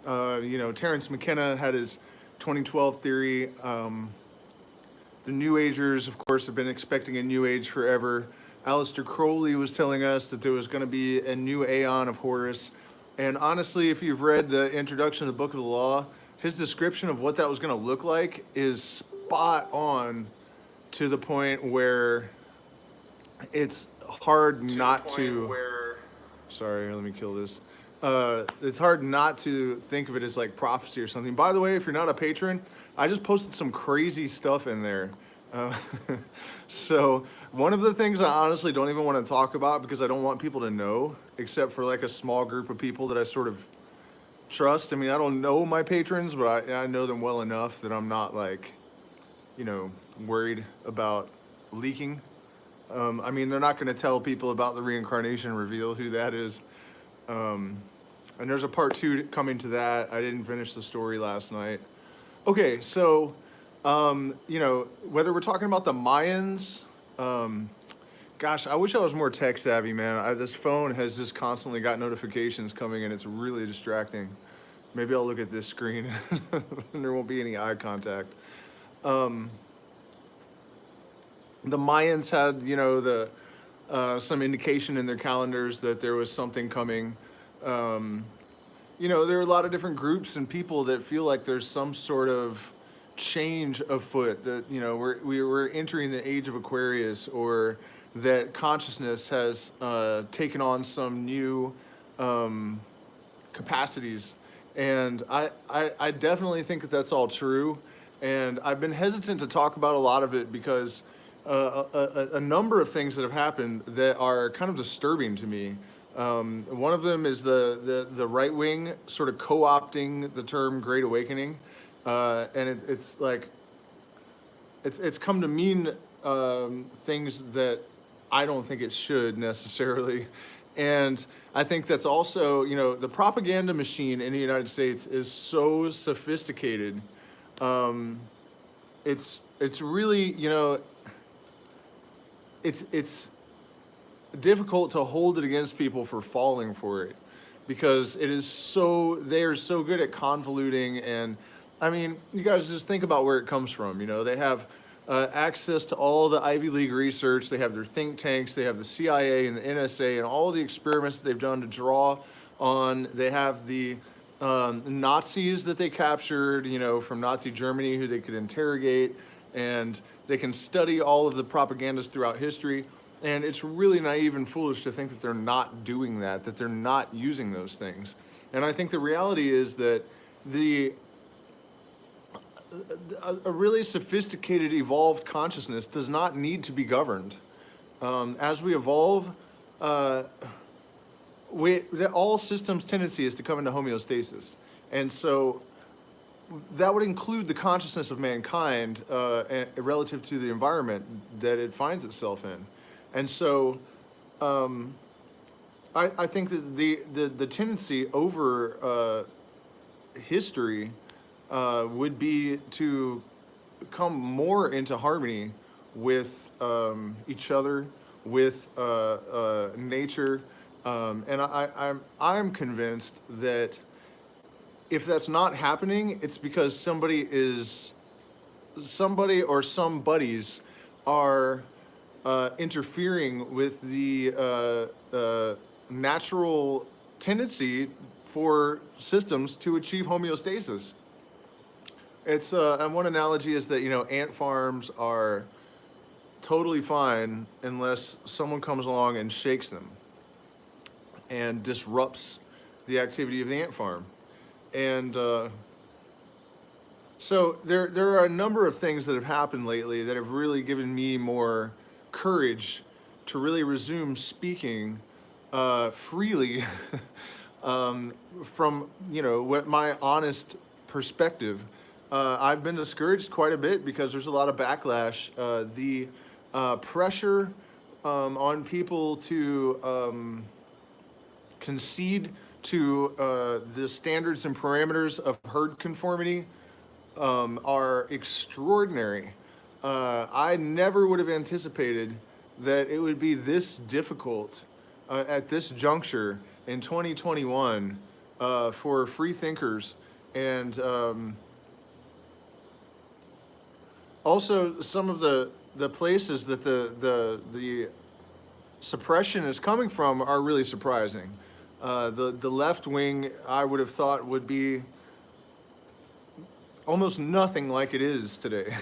Terence McKenna had his 2012 theory. The New Agers, of course, have been expecting a new age forever. Aleister Crowley was telling us that there was going to be a new Aeon of Horus. And honestly, if you've read the introduction of the Book of the Law, his description of what that was going to look like is spot on, to the point where it's hard not to. Sorry, let me kill this. It's hard not to think of it as like prophecy or something. By the way, if you're not a patron, I just posted some crazy stuff in there. Uh, so one of the things I honestly don't even want to talk about because I don't want people to know, except for like a small group of people that I sort of trust. I mean, I don't know my patrons, but I know them well enough that I'm not like, worried about leaking. I mean, they're not going to tell people about the reincarnation reveal who that is. And there's a part 2 coming to that. I didn't finish the story last night. Okay, so, whether we're talking about the Mayans, gosh, I wish I was more tech savvy, man. This phone has just constantly got notifications coming and it's really distracting. Maybe I'll look at this screen and there won't be any eye contact. The Mayans had, some indication in their calendars that there was something coming. There are a lot of different groups and people that feel like there's some sort of change afoot, that, we're entering the Age of Aquarius, or that consciousness has taken on some new capacities. And I definitely think that that's all true. And I've been hesitant to talk about a lot of it because a number of things that have happened that are kind of disturbing to me. One of them is the right wing sort of co-opting the term Great Awakening, and it's come to mean things that I don't think it should necessarily. And I think that's also, the propaganda machine in the United States is so sophisticated. It's really, it's difficult to hold it against people for falling for it, because they are so good at convoluting. And I mean, you guys just think about where it comes from. They have access to all the Ivy League research, they have their think tanks, they have the CIA and the NSA and all the experiments that they've done to draw on. They have the Nazis that they captured, from Nazi Germany, who they could interrogate, and they can study all of the propagandas throughout history. And it's really naive and foolish to think that they're not doing that they're not using those things. And I think the reality is that a really sophisticated, evolved consciousness does not need to be governed. As we evolve, all systems' tendency is to come into homeostasis. And so that would include the consciousness of mankind relative to the environment that it finds itself in. And so I think that the tendency over history would be to come more into harmony with each other, with nature. And I'm convinced that if that's not happening, it's because somebody or some buddies are interfering with the natural tendency for systems to achieve homeostasis. It's and one analogy is that ant farms are totally fine unless someone comes along and shakes them and disrupts the activity of the ant farm. And so there are a number of things that have happened lately that have really given me more courage to really resume speaking freely from what my honest perspective. I've been discouraged quite a bit because there's a lot of backlash. The pressure on people to concede to the standards and parameters of herd conformity are extraordinary. I never would have anticipated that it would be this difficult at this juncture in 2021 for free thinkers, and also some of the places that the suppression is coming from are really surprising. The left wing, I would have thought, would be almost nothing like it is today.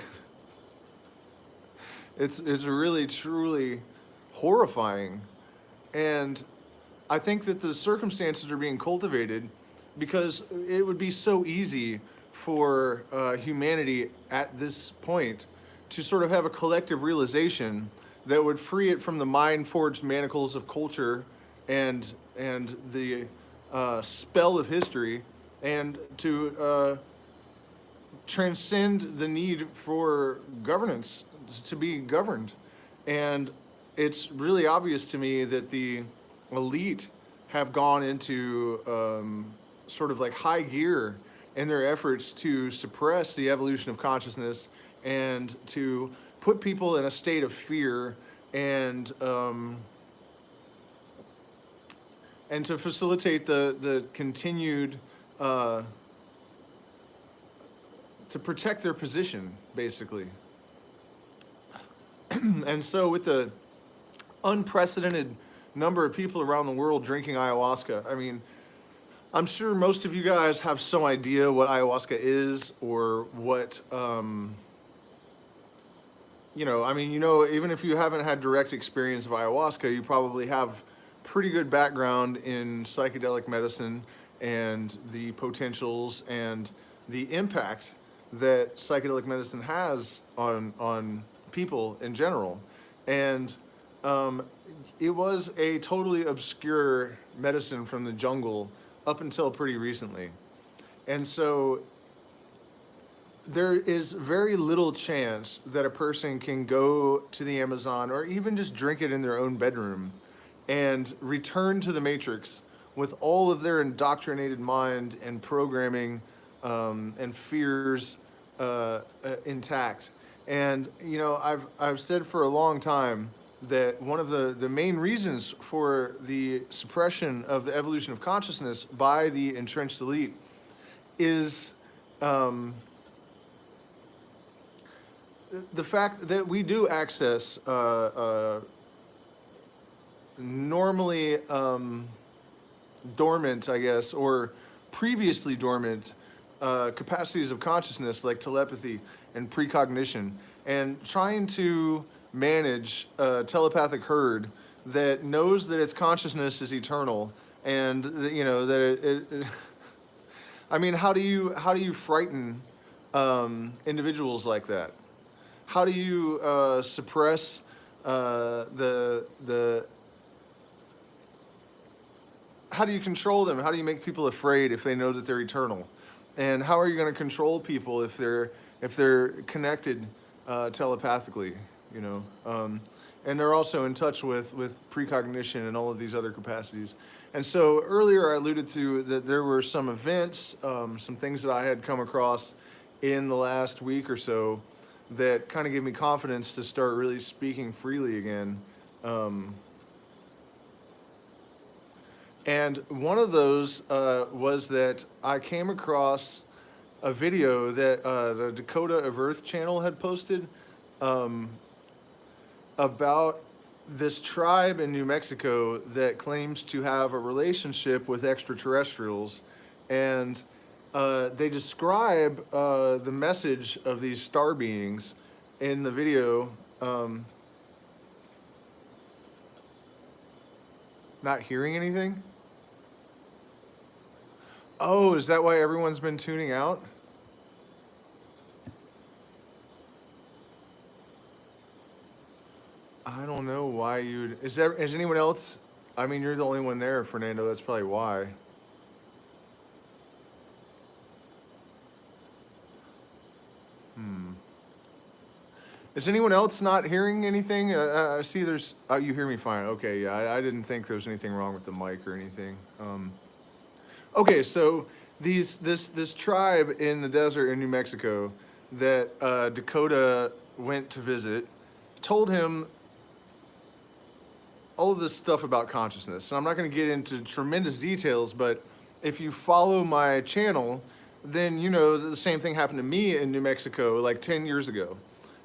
It's really truly horrifying, and I think that the circumstances are being cultivated because it would be so easy for humanity at this point to sort of have a collective realization that would free it from the mind-forged manacles of culture and the spell of history, and to transcend the need for governance to be governed. And it's really obvious to me that the elite have gone into sort of like high gear in their efforts to suppress the evolution of consciousness and to put people in a state of fear, and to facilitate the continued to protect their position, basically. And so with the unprecedented number of people around the world drinking ayahuasca, I mean, I'm sure most of you guys have some idea what ayahuasca is, or what, I mean, even if you haven't had direct experience of ayahuasca, you probably have pretty good background in psychedelic medicine and the potentials and the impact that psychedelic medicine has on people in general. And it was a totally obscure medicine from the jungle up until pretty recently. And so there is very little chance that a person can go to the Amazon or even just drink it in their own bedroom and return to the Matrix with all of their indoctrinated mind and programming and fears intact. And I've said for a long time that one of the main reasons for the suppression of the evolution of consciousness by the entrenched elite is the fact that we do access normally dormant, I guess, or previously dormant capacities of consciousness, like telepathy and precognition, and trying to manage a telepathic herd that knows that its consciousness is eternal, and that it I mean, how do you frighten individuals like that? How do you suppress the how do you control them? How do you make people afraid if they know that they're eternal? And how are you going to control people if they're connected telepathically? And they're also in touch with precognition and all of these other capacities. And so earlier I alluded to that there were some events, some things that I had come across in the last week or so that kind of gave me confidence to start really speaking freely again. And one of those was that I came across a video that the Dakota of Earth channel had posted about this tribe in New Mexico that claims to have a relationship with extraterrestrials. And they describe the message of these star beings in the video. Not hearing anything? Oh, is that why everyone's been tuning out? I don't know why you'd... Is anyone else? I mean, you're the only one there, Fernando. That's probably why. Is anyone else not hearing anything? I see there's... Oh, you hear me fine. Okay, yeah. I didn't think there was anything wrong with the mic or anything. Okay, so this tribe in the desert in New Mexico that Dakota went to visit told him all of this stuff about consciousness. And I'm not going to get into tremendous details, but if you follow my channel, then you know that the same thing happened to me in New Mexico like 10 years ago.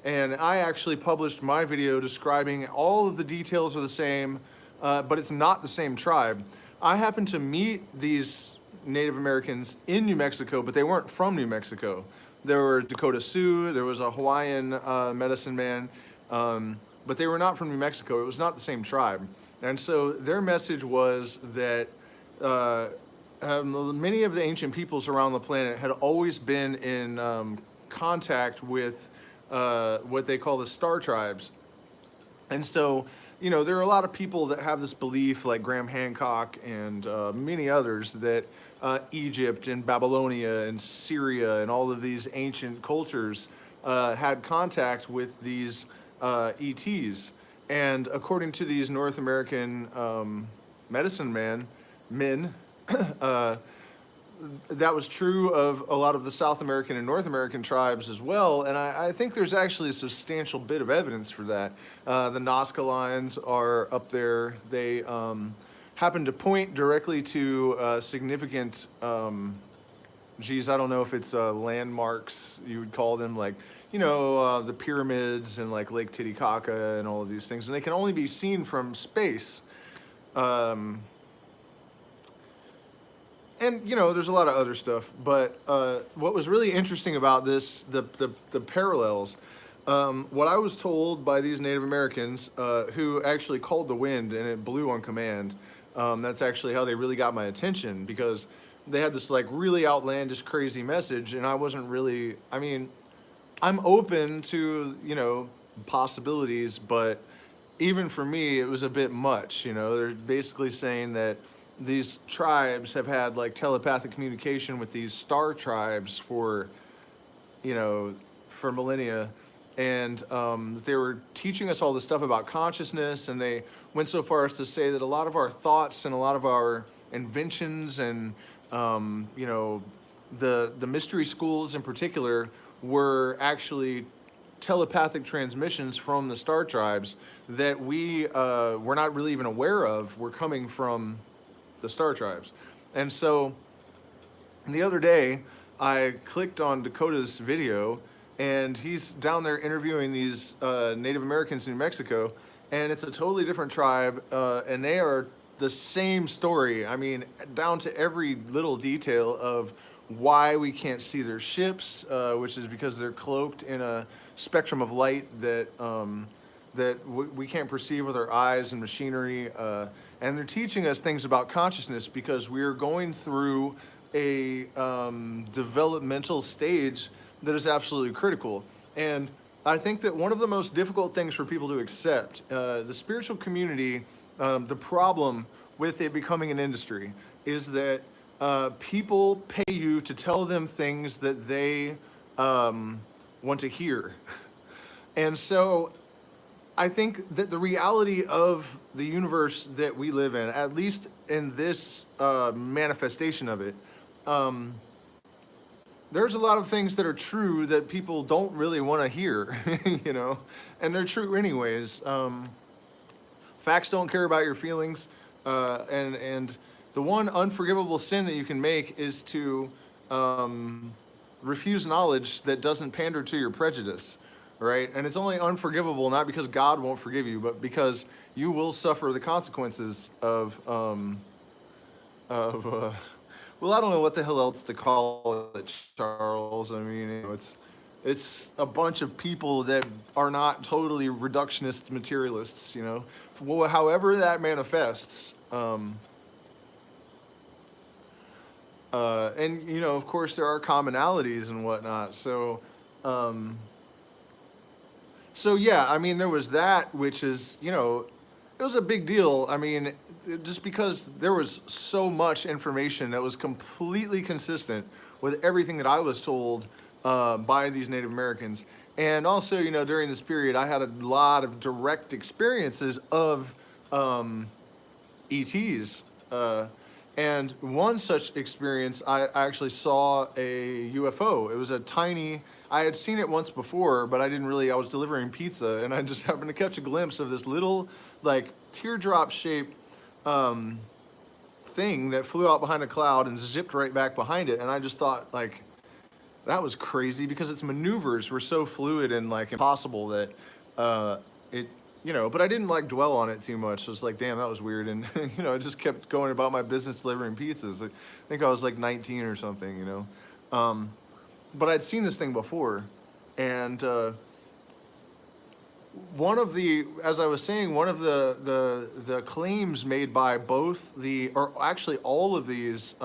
And I actually published my video describing all of the details are the same, but it's not the same tribe. I happened to meet these Native Americans in New Mexico, but they weren't from New Mexico. There were Dakota Sioux, there was a Hawaiian medicine man, but they were not from New Mexico. It was not the same tribe. And so their message was that many of the ancient peoples around the planet had always been in contact with what they call the star tribes. And so, you know, there are a lot of people that have this belief, like Graham Hancock and many others, that Egypt and Babylonia and Syria and all of these ancient cultures had contact with these ETs. And according to these North American medicine men, that was true of a lot of the South American and North American tribes as well, and I think there's actually a substantial bit of evidence for that. The Nazca lines are up there. They happen to point directly to significant, geez, I don't know if it's landmarks, you would call them, like, you know, the pyramids and like Lake Titicaca and all of these things, and they can only be seen from space. And, you know, there's a lot of other stuff, but what was really interesting about this, the parallels, what I was told by these Native Americans who actually called the wind and it blew on command, that's actually how they really got my attention, because they had this like really outlandish, crazy message, and I wasn't really, I mean, I'm open to, you know, possibilities, but even for me, it was a bit much, you know. They're basically saying that these tribes have had like telepathic communication with these star tribes for, you know, for millennia, and they were teaching us all this stuff about consciousness, and they went so far as to say that a lot of our thoughts and a lot of our inventions and you know, the mystery schools in particular were actually telepathic transmissions from the star tribes that we were not really even aware of were coming from the star tribes. And so the other day I clicked on Dakota's video, and he's down there interviewing these Native Americans in New Mexico, and it's a totally different tribe, and they are the same story. I mean, down to every little detail of why we can't see their ships, which is because they're cloaked in a spectrum of light that we can't perceive with our eyes and machinery. And they're teaching us things about consciousness because we're going through a developmental stage that is absolutely critical. And I think that one of the most difficult things for people to accept, the spiritual community, the problem with it becoming an industry is that people pay you to tell them things that they want to hear. And so I think that the reality of the universe that we live in, at least in this manifestation of it, there's a lot of things that are true that people don't really want to hear, you know, and they're true anyways. Facts don't care about your feelings, and the one unforgivable sin that you can make is to refuse knowledge that doesn't pander to your prejudice. Right? And it's only unforgivable not because God won't forgive you, but because you will suffer the consequences of well, I don't know what the hell else to call it, Charles. I mean, you know, it's a bunch of people that are not totally reductionist materialists, you know. Well, however that manifests, and you know, of course, there are commonalities and whatnot. So. So yeah, I mean, there was that, which is, you know, it was a big deal. I mean, just because there was so much information that was completely consistent with everything that I was told by these Native Americans. And also, you know, during this period, I had a lot of direct experiences of ETs. And one such experience, I actually saw a UFO. It was a tiny, I had seen it once before, but I was delivering pizza, and I just happened to catch a glimpse of this little, like, teardrop-shaped thing that flew out behind a cloud and zipped right back behind it. And I just thought, like, that was crazy because its maneuvers were so fluid and like impossible that it, you know, but I didn't like dwell on it too much. I was like, damn, that was weird. And, you know, I just kept going about my business delivering pizzas. I think I was like 19 or something, you know. But I'd seen this thing before. And one of the, as I was saying, one of the claims made by both the, or actually all of these,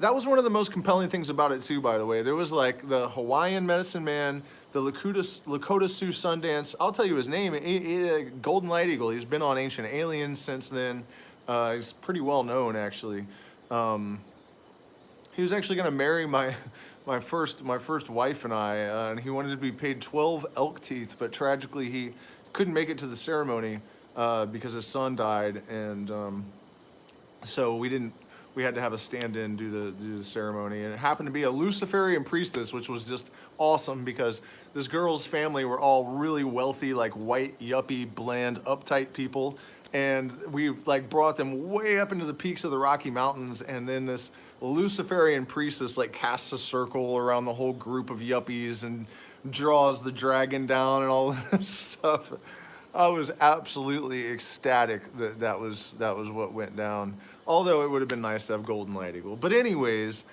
that was one of the most compelling things about it too, by the way. There was like the Hawaiian medicine man, the Lakota Sioux Sundance. I'll tell you his name, Golden Light Eagle. He's been on Ancient Aliens since then. He's pretty well known, actually. He was actually going to marry my first wife and I, and he wanted to be paid 12 elk teeth, but tragically he couldn't make it to the ceremony because his son died, and so we had to have a stand-in do the ceremony, and it happened to be a Luciferian priestess, which was just awesome because this girl's family were all really wealthy, like white, yuppie, bland, uptight people, and we like brought them way up into the peaks of the Rocky Mountains, and then this Luciferian priestess like casts a circle around the whole group of yuppies and draws the dragon down and all this stuff. I was absolutely ecstatic that was what went down. Although it would have been nice to have Golden Light Eagle. But anyways,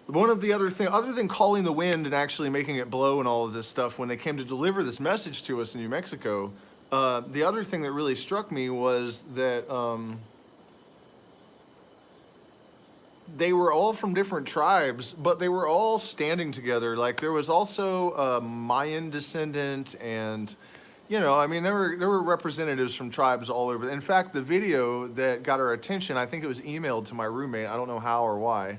one of the other things, other than calling the wind and actually making it blow and all of this stuff, when they came to deliver this message to us in New Mexico, the other thing that really struck me was that they were all from different tribes, but they were all standing together. Like there was also a Mayan descendant, and you know, I mean, there were representatives from tribes all over. In fact, the video that got our attention, I think it was emailed to my roommate. I don't know how or why.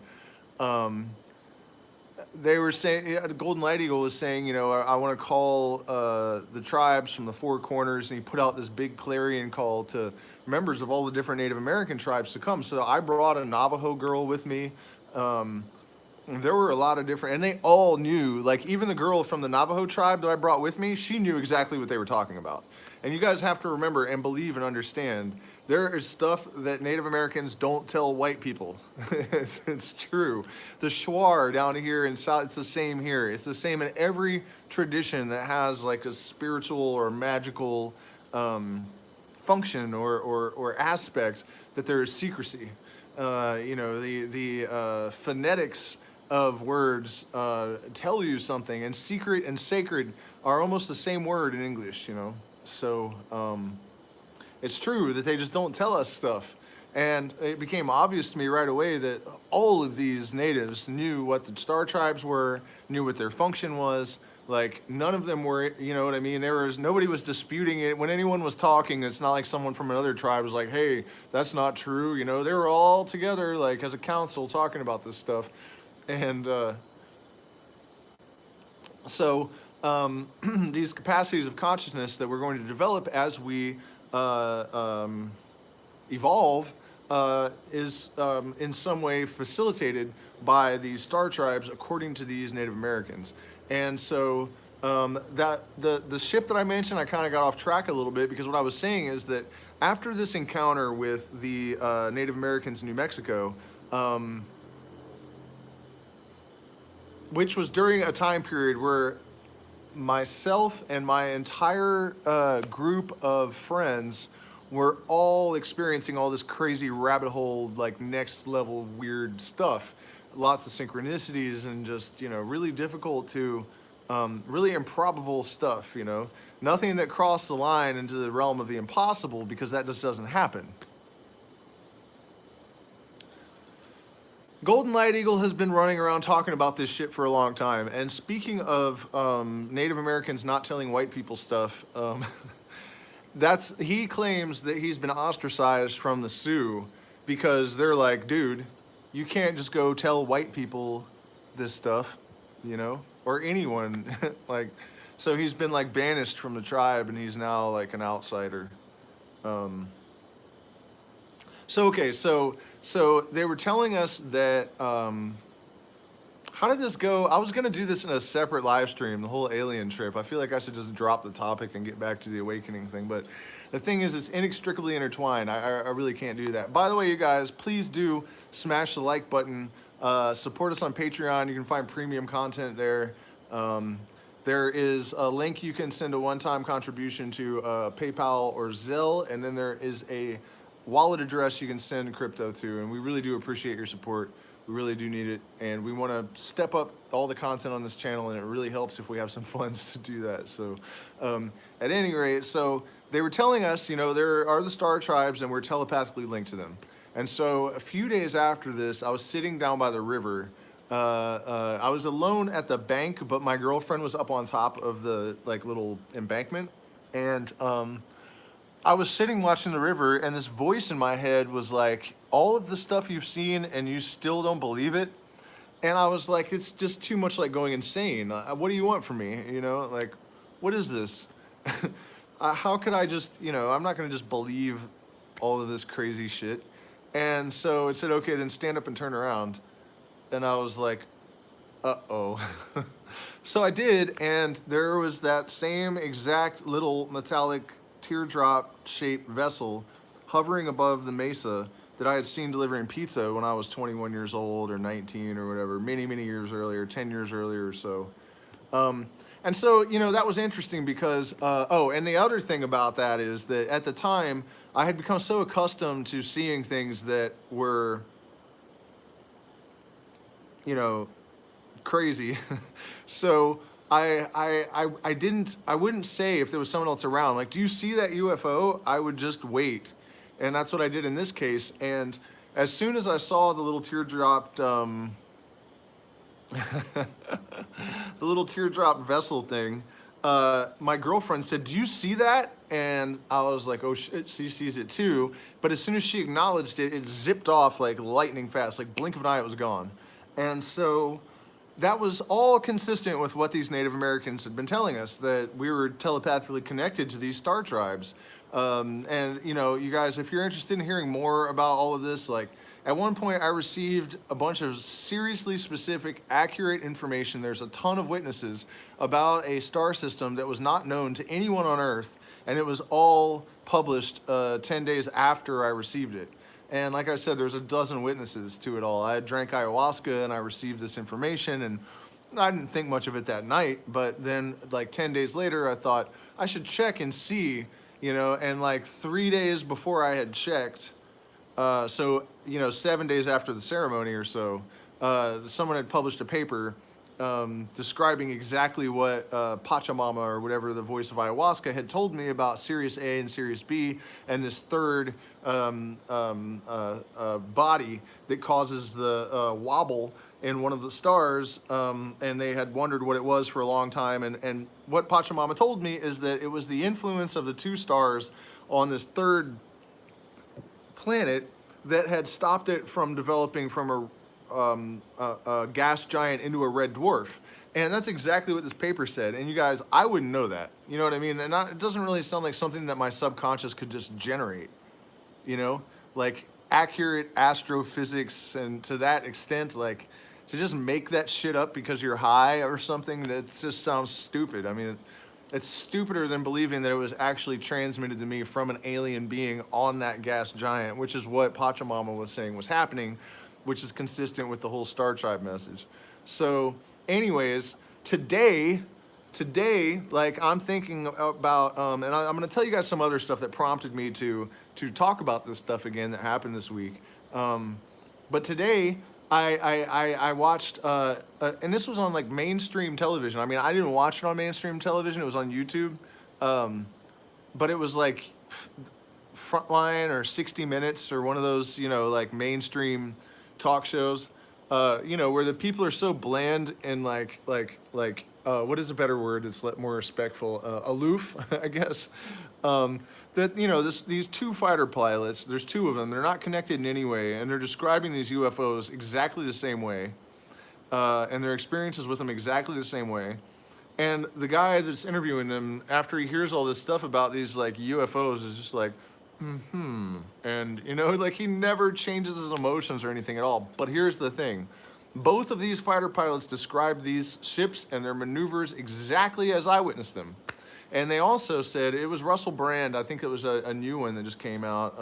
They were saying, Golden Light Eagle was saying, you know, I want to call the tribes from the four corners, and he put out this big clarion call to members of all the different Native American tribes to come. So I brought a Navajo girl with me. There were a lot of different, and they all knew, like even the girl from the Navajo tribe that I brought with me, she knew exactly what they were talking about. And you guys have to remember and believe and understand, there is stuff that Native Americans don't tell white people. It's true. The Shuar down here in South, it's the same here. It's the same in every tradition that has like a spiritual or magical function or aspect, that there is secrecy. You know, the phonetics of words tell you something, and secret and sacred are almost the same word in English, you know. So it's true that they just don't tell us stuff. And it became obvious to me right away that all of these natives knew what the star tribes were, knew what their function was. Like none of them were, you know what I mean? Nobody was disputing it. When anyone was talking, it's not like someone from another tribe was like, hey, that's not true. You know, they were all together like as a council talking about this stuff. And so these capacities of consciousness that we're going to develop as we evolve is in some way facilitated by these star tribes according to these Native Americans. And so that the ship that I mentioned, I kind of got off track a little bit, because what I was saying is that after this encounter with the Native Americans in New Mexico, which was during a time period where myself and my entire group of friends were all experiencing all this crazy rabbit hole, like next level weird stuff. Lots of synchronicities and just, you know, really difficult to, really improbable stuff, you know. Nothing that crossed the line into the realm of the impossible, because that just doesn't happen. Golden Light Eagle has been running around talking about this shit for a long time. And speaking of Native Americans not telling white people stuff, he claims that he's been ostracized from the Sioux because they're like, dude, you can't just go tell white people this stuff, you know, or anyone. Like, so he's been like banished from the tribe, and he's now like an outsider. So they were telling us that, how did this go? I was gonna do this in a separate live stream, the whole alien trip. I feel like I should just drop the topic and get back to the awakening thing, but The thing is, it's inextricably intertwined. I really can't do that. By the way, you guys, please do smash the like button. Support us on Patreon. You can find premium content there. There is a link you can send a one-time contribution to PayPal or Zelle, and then there is a wallet address you can send crypto to, and we really do appreciate your support. We really do need it, and we want to step up all the content on this channel, and it really helps if we have some funds to do that. So at any rate, so they were telling us, you know, there are the star tribes and we're telepathically linked to them. And so a few days after this, I was sitting down by the river. I was alone at the bank, but my girlfriend was up on top of the like little embankment, and I was sitting watching the river, and this voice in my head was like, all of the stuff you've seen and you still don't believe it. And I was like, it's just too much like going insane. What do you want from me? You know, like, what is this? How could I just, you know, I'm not gonna just believe all of this crazy shit. And so it said, okay, then stand up and turn around. And I was like, uh-oh. So I did, and there was that same exact little metallic teardrop-shaped vessel hovering above the mesa that I had seen delivering pizza when I was 21 years old or 19 or whatever, many, many years earlier, 10 years earlier or so. And so, you know, that was interesting because, oh, and the other thing about that is that at the time, I had become so accustomed to seeing things that were, you know, crazy. So I wouldn't say if there was someone else around, like, do you see that UFO? I would just wait. And that's what I did in this case. And as soon as I saw the little teardrop, the little teardrop vessel thing, my girlfriend said, do you see that? And I was like, oh shit, she sees it too. But as soon as she acknowledged it, it zipped off like lightning fast, like blink of an eye, it was gone. And so that was all consistent with what these Native Americans had been telling us, that we were telepathically connected to these star tribes. And you know, you guys, if you're interested in hearing more about all of this, like at one point I received a bunch of seriously specific, accurate information. There's a ton of witnesses about a star system that was not known to anyone on Earth, and it was all published 10 days after I received it. And like I said, there's a dozen witnesses to it all. I had drank ayahuasca and I received this information, and I didn't think much of it that night, but then like 10 days later, I thought I should check and see, you know, and like 3 days before I had checked, so, you know, 7 days after the ceremony or so, someone had published a paper describing exactly what Pachamama, or whatever the voice of ayahuasca, had told me about Sirius A and Sirius B, and this third body that causes the wobble in one of the stars, and they had wondered what it was for a long time. And what Pachamama told me is that it was the influence of the two stars on this third planet that had stopped it from developing from a gas giant into a red dwarf. And that's exactly what this paper said. And you guys, I wouldn't know that. You know what I mean? And it doesn't really sound like something that my subconscious could just generate. You know, like accurate astrophysics, and to that extent, like to just make that shit up because you're high or something, that just sounds stupid. I mean, it's stupider than believing that it was actually transmitted to me from an alien being on that gas giant, which is what Pachamama was saying was happening, which is consistent with the whole Star Tribe message. So anyways, today, like I'm thinking about, and I'm gonna tell you guys some other stuff that prompted me to talk about this stuff again that happened this week. But today, I watched, and this was on like mainstream television. I mean, I didn't watch it on mainstream television, it was on YouTube. But it was like Frontline or 60 Minutes or one of those, you know, like mainstream talk shows, you know, where the people are so bland and like, what is a better word that's more respectful? Aloof, I guess. That, you know, these two fighter pilots, there's two of them, they're not connected in any way, and they're describing these UFOs exactly the same way, and their experiences with them exactly the same way. And the guy that's interviewing them, after he hears all this stuff about these like UFOs, is just like, and you know, like he never changes his emotions or anything at all. But here's the thing. Both of these fighter pilots described these ships and their maneuvers exactly as I witnessed them. And they also said, it was Russell Brand, I think it was a new one that just came out,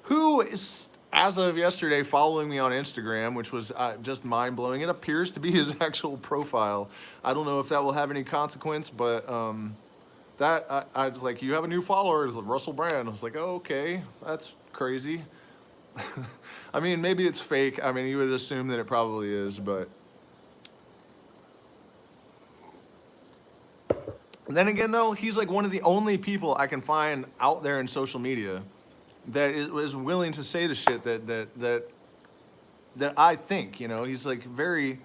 who is, as of yesterday, following me on Instagram, which was just mind-blowing. It appears to be his actual profile. I don't know if that will have any consequence, but I was like, you have a new follower, it's Russell Brand. I was like, oh, okay, that's crazy. I mean, maybe it's fake. I mean, you would assume that it probably is, but then again, though, he's like one of the only people I can find out there in social media that is willing to say the shit that I think. You know, he's like very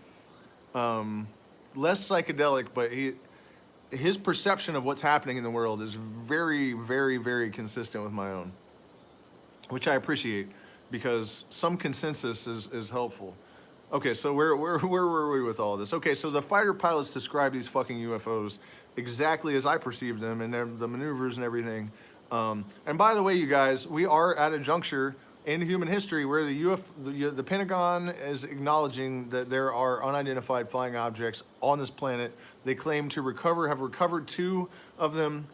less psychedelic, but his perception of what's happening in the world is very, very, very consistent with my own, which I appreciate because some consensus is helpful. Okay, so where were we with all this? Okay, so the fighter pilots describe these fucking UFOs exactly as I perceived them and the maneuvers and everything. And by the way, you guys, we are at a juncture in human history where the Pentagon is acknowledging that there are unidentified flying objects on this planet. They claim to have recovered 2 of them.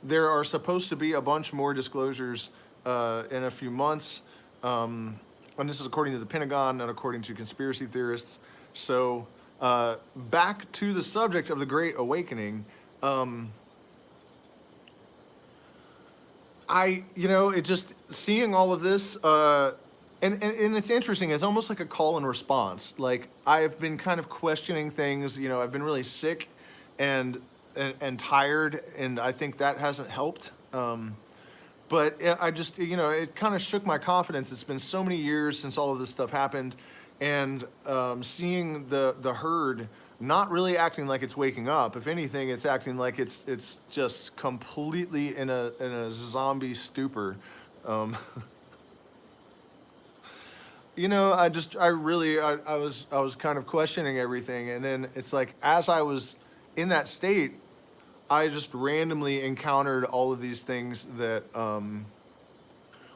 There are supposed to be a bunch more disclosures in a few months. And this is according to the Pentagon, not according to conspiracy theorists. So back to the subject of the Great Awakening. It just seeing all of this, and it's interesting. It's almost like a call and response. Like I've been kind of questioning things. You know, I've been really sick and tired, and I think that hasn't helped. But I just, it kind of shook my confidence. It's been so many years since all of this stuff happened, and seeing the herd not really acting like it's waking up. If anything, it's acting like it's just completely in a zombie stupor. I was kind of questioning everything, and then it's like as I was in that state, I just randomly encountered all of these things that, the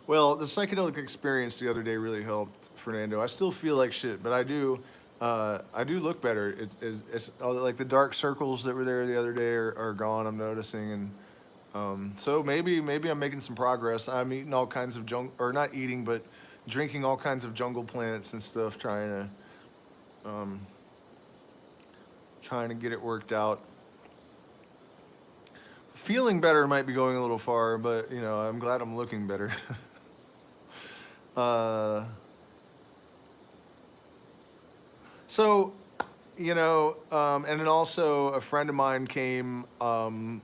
psychedelic experience the other day really helped, Fernando. I still feel like shit, but I do look better. It's like the dark circles that were there the other day are gone, I'm noticing. And so maybe I'm making some progress. I'm eating all kinds of or not eating, but drinking all kinds of jungle plants and stuff, trying to get it worked out. Feeling better might be going a little far, but I'm glad I'm looking better. And then also a friend of mine came from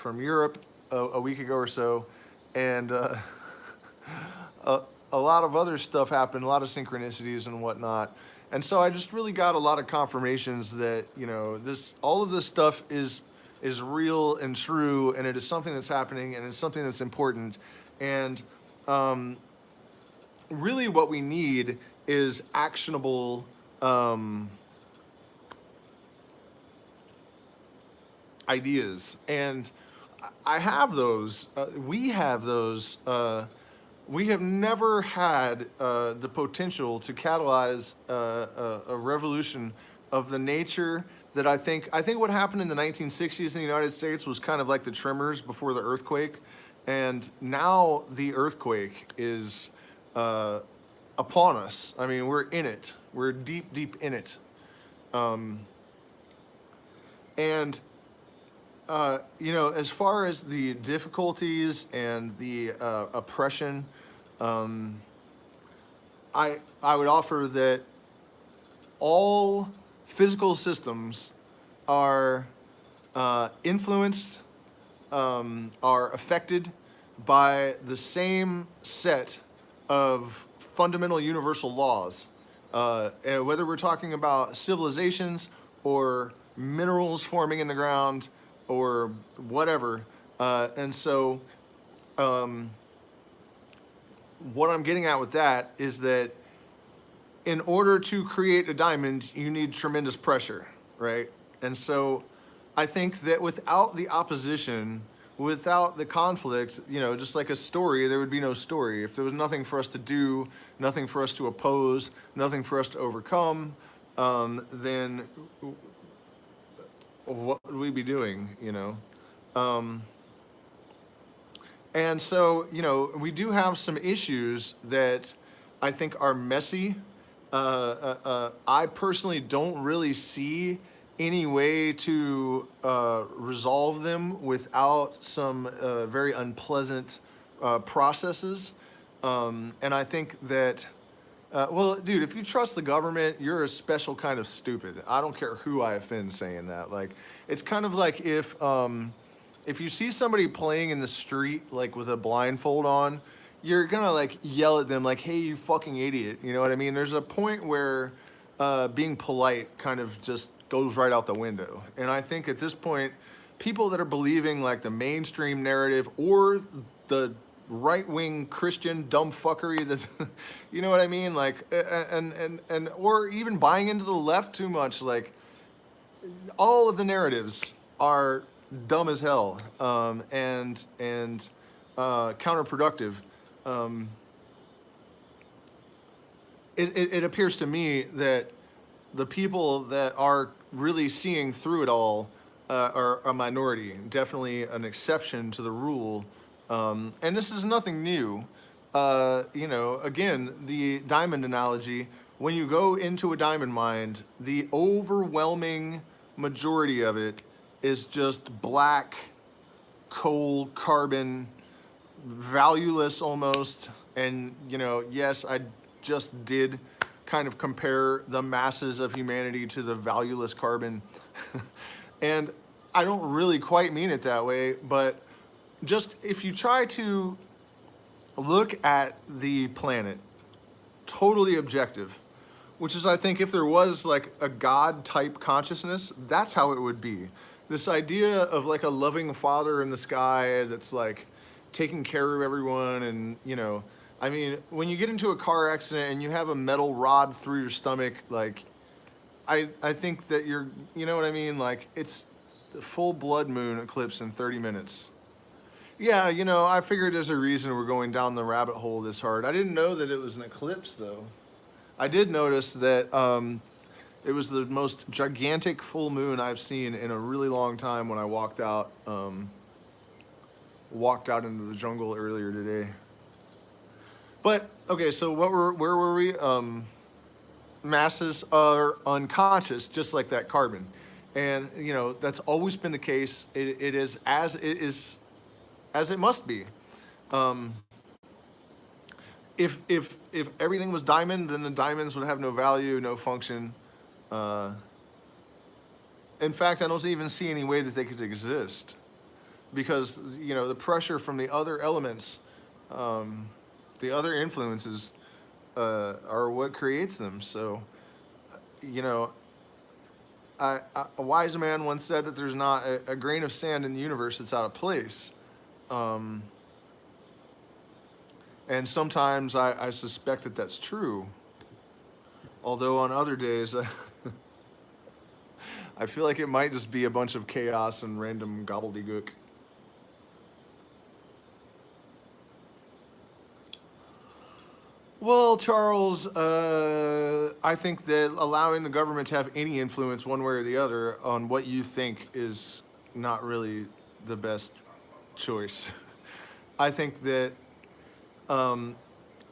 Europe a week ago or so, and a lot of other stuff happened, a lot of synchronicities and whatnot. And so I just really got a lot of confirmations that all of this stuff is real and true, and it is something that's happening, and it's something that's important. And really what we need is actionable ideas. And I have those. We have those. We have never had the potential to catalyze a revolution of the nature that I think what happened in the 1960s in the United States was kind of like the tremors before the earthquake. And now the earthquake is upon us. I mean, we're in it. We're deep, deep in it. As far as the difficulties and the oppression, I would offer that all physical systems are influenced, are affected by the same set of fundamental universal laws. And whether we're talking about civilizations or minerals forming in the ground or whatever. And so what I'm getting at with that is that in order to create a diamond, you need tremendous pressure, right? And so I think that without the opposition, without the conflict, just like a story, there would be no story. If there was nothing for us to do, nothing for us to oppose, nothing for us to overcome, then what would we be doing, you know? Um, and so, you know, we do have some issues that I think are messy. I personally don't really see any way to resolve them without some very unpleasant processes. And I think that, well, dude, if you trust the government, you're a special kind of stupid. I don't care who I offend saying that. Like, it's kind of like if you see somebody playing in the street, like with a blindfold on, you're gonna like yell at them like, "Hey, you fucking idiot!" You know what I mean? There's a point where being polite kind of just goes right out the window. And I think at this point, people that are believing like the mainstream narrative or the right-wing Christian dumb fuckery that's, you know what I mean? Like, and or even buying into the left too much. Like, all of the narratives are dumb as hell, and counterproductive. Um, it appears to me that the people that are really seeing through it all are a minority, definitely an exception to the rule. And this is nothing new. You know, again, the diamond analogy, when you go into a diamond mine, the overwhelming majority of it is just black, coal, carbon, valueless almost. And, you know, yes, I just did kind of compare the masses of humanity to the valueless carbon. And I don't really quite mean it that way, but just if you try to look at the planet totally objective, which is, I think, if there was like a God type consciousness, that's how it would be. This idea of like a loving father in the sky that's like taking care of everyone. And, you know, I mean, when you get into a car accident and you have a metal rod through your stomach, like, I think that you're, you know what I mean? Like, it's the full blood moon eclipse in 30 minutes. Yeah, you know, I figured there's a reason we're going down the rabbit hole this hard. I didn't know that it was an eclipse, though. I did notice that it was the most gigantic full moon I've seen in a really long time when I walked out into the jungle earlier today. But okay, so where were we? Masses are unconscious, just like that carbon, and you know that's always been the case. It is as it must be. Um, if everything was diamond, then the diamonds would have no value, no function. Uh, in fact, I don't even see any way that they could exist, because you know the pressure from the other elements, um, the other influences, are what creates them. So, you know, a wise man once said that there's not a grain of sand in the universe that's out of place. Um, and sometimes I suspect that that's true. Although on other days, I feel like it might just be a bunch of chaos and random gobbledygook. Well, Charles, I think that allowing the government to have any influence one way or the other on what you think is not really the best choice. I think that, um,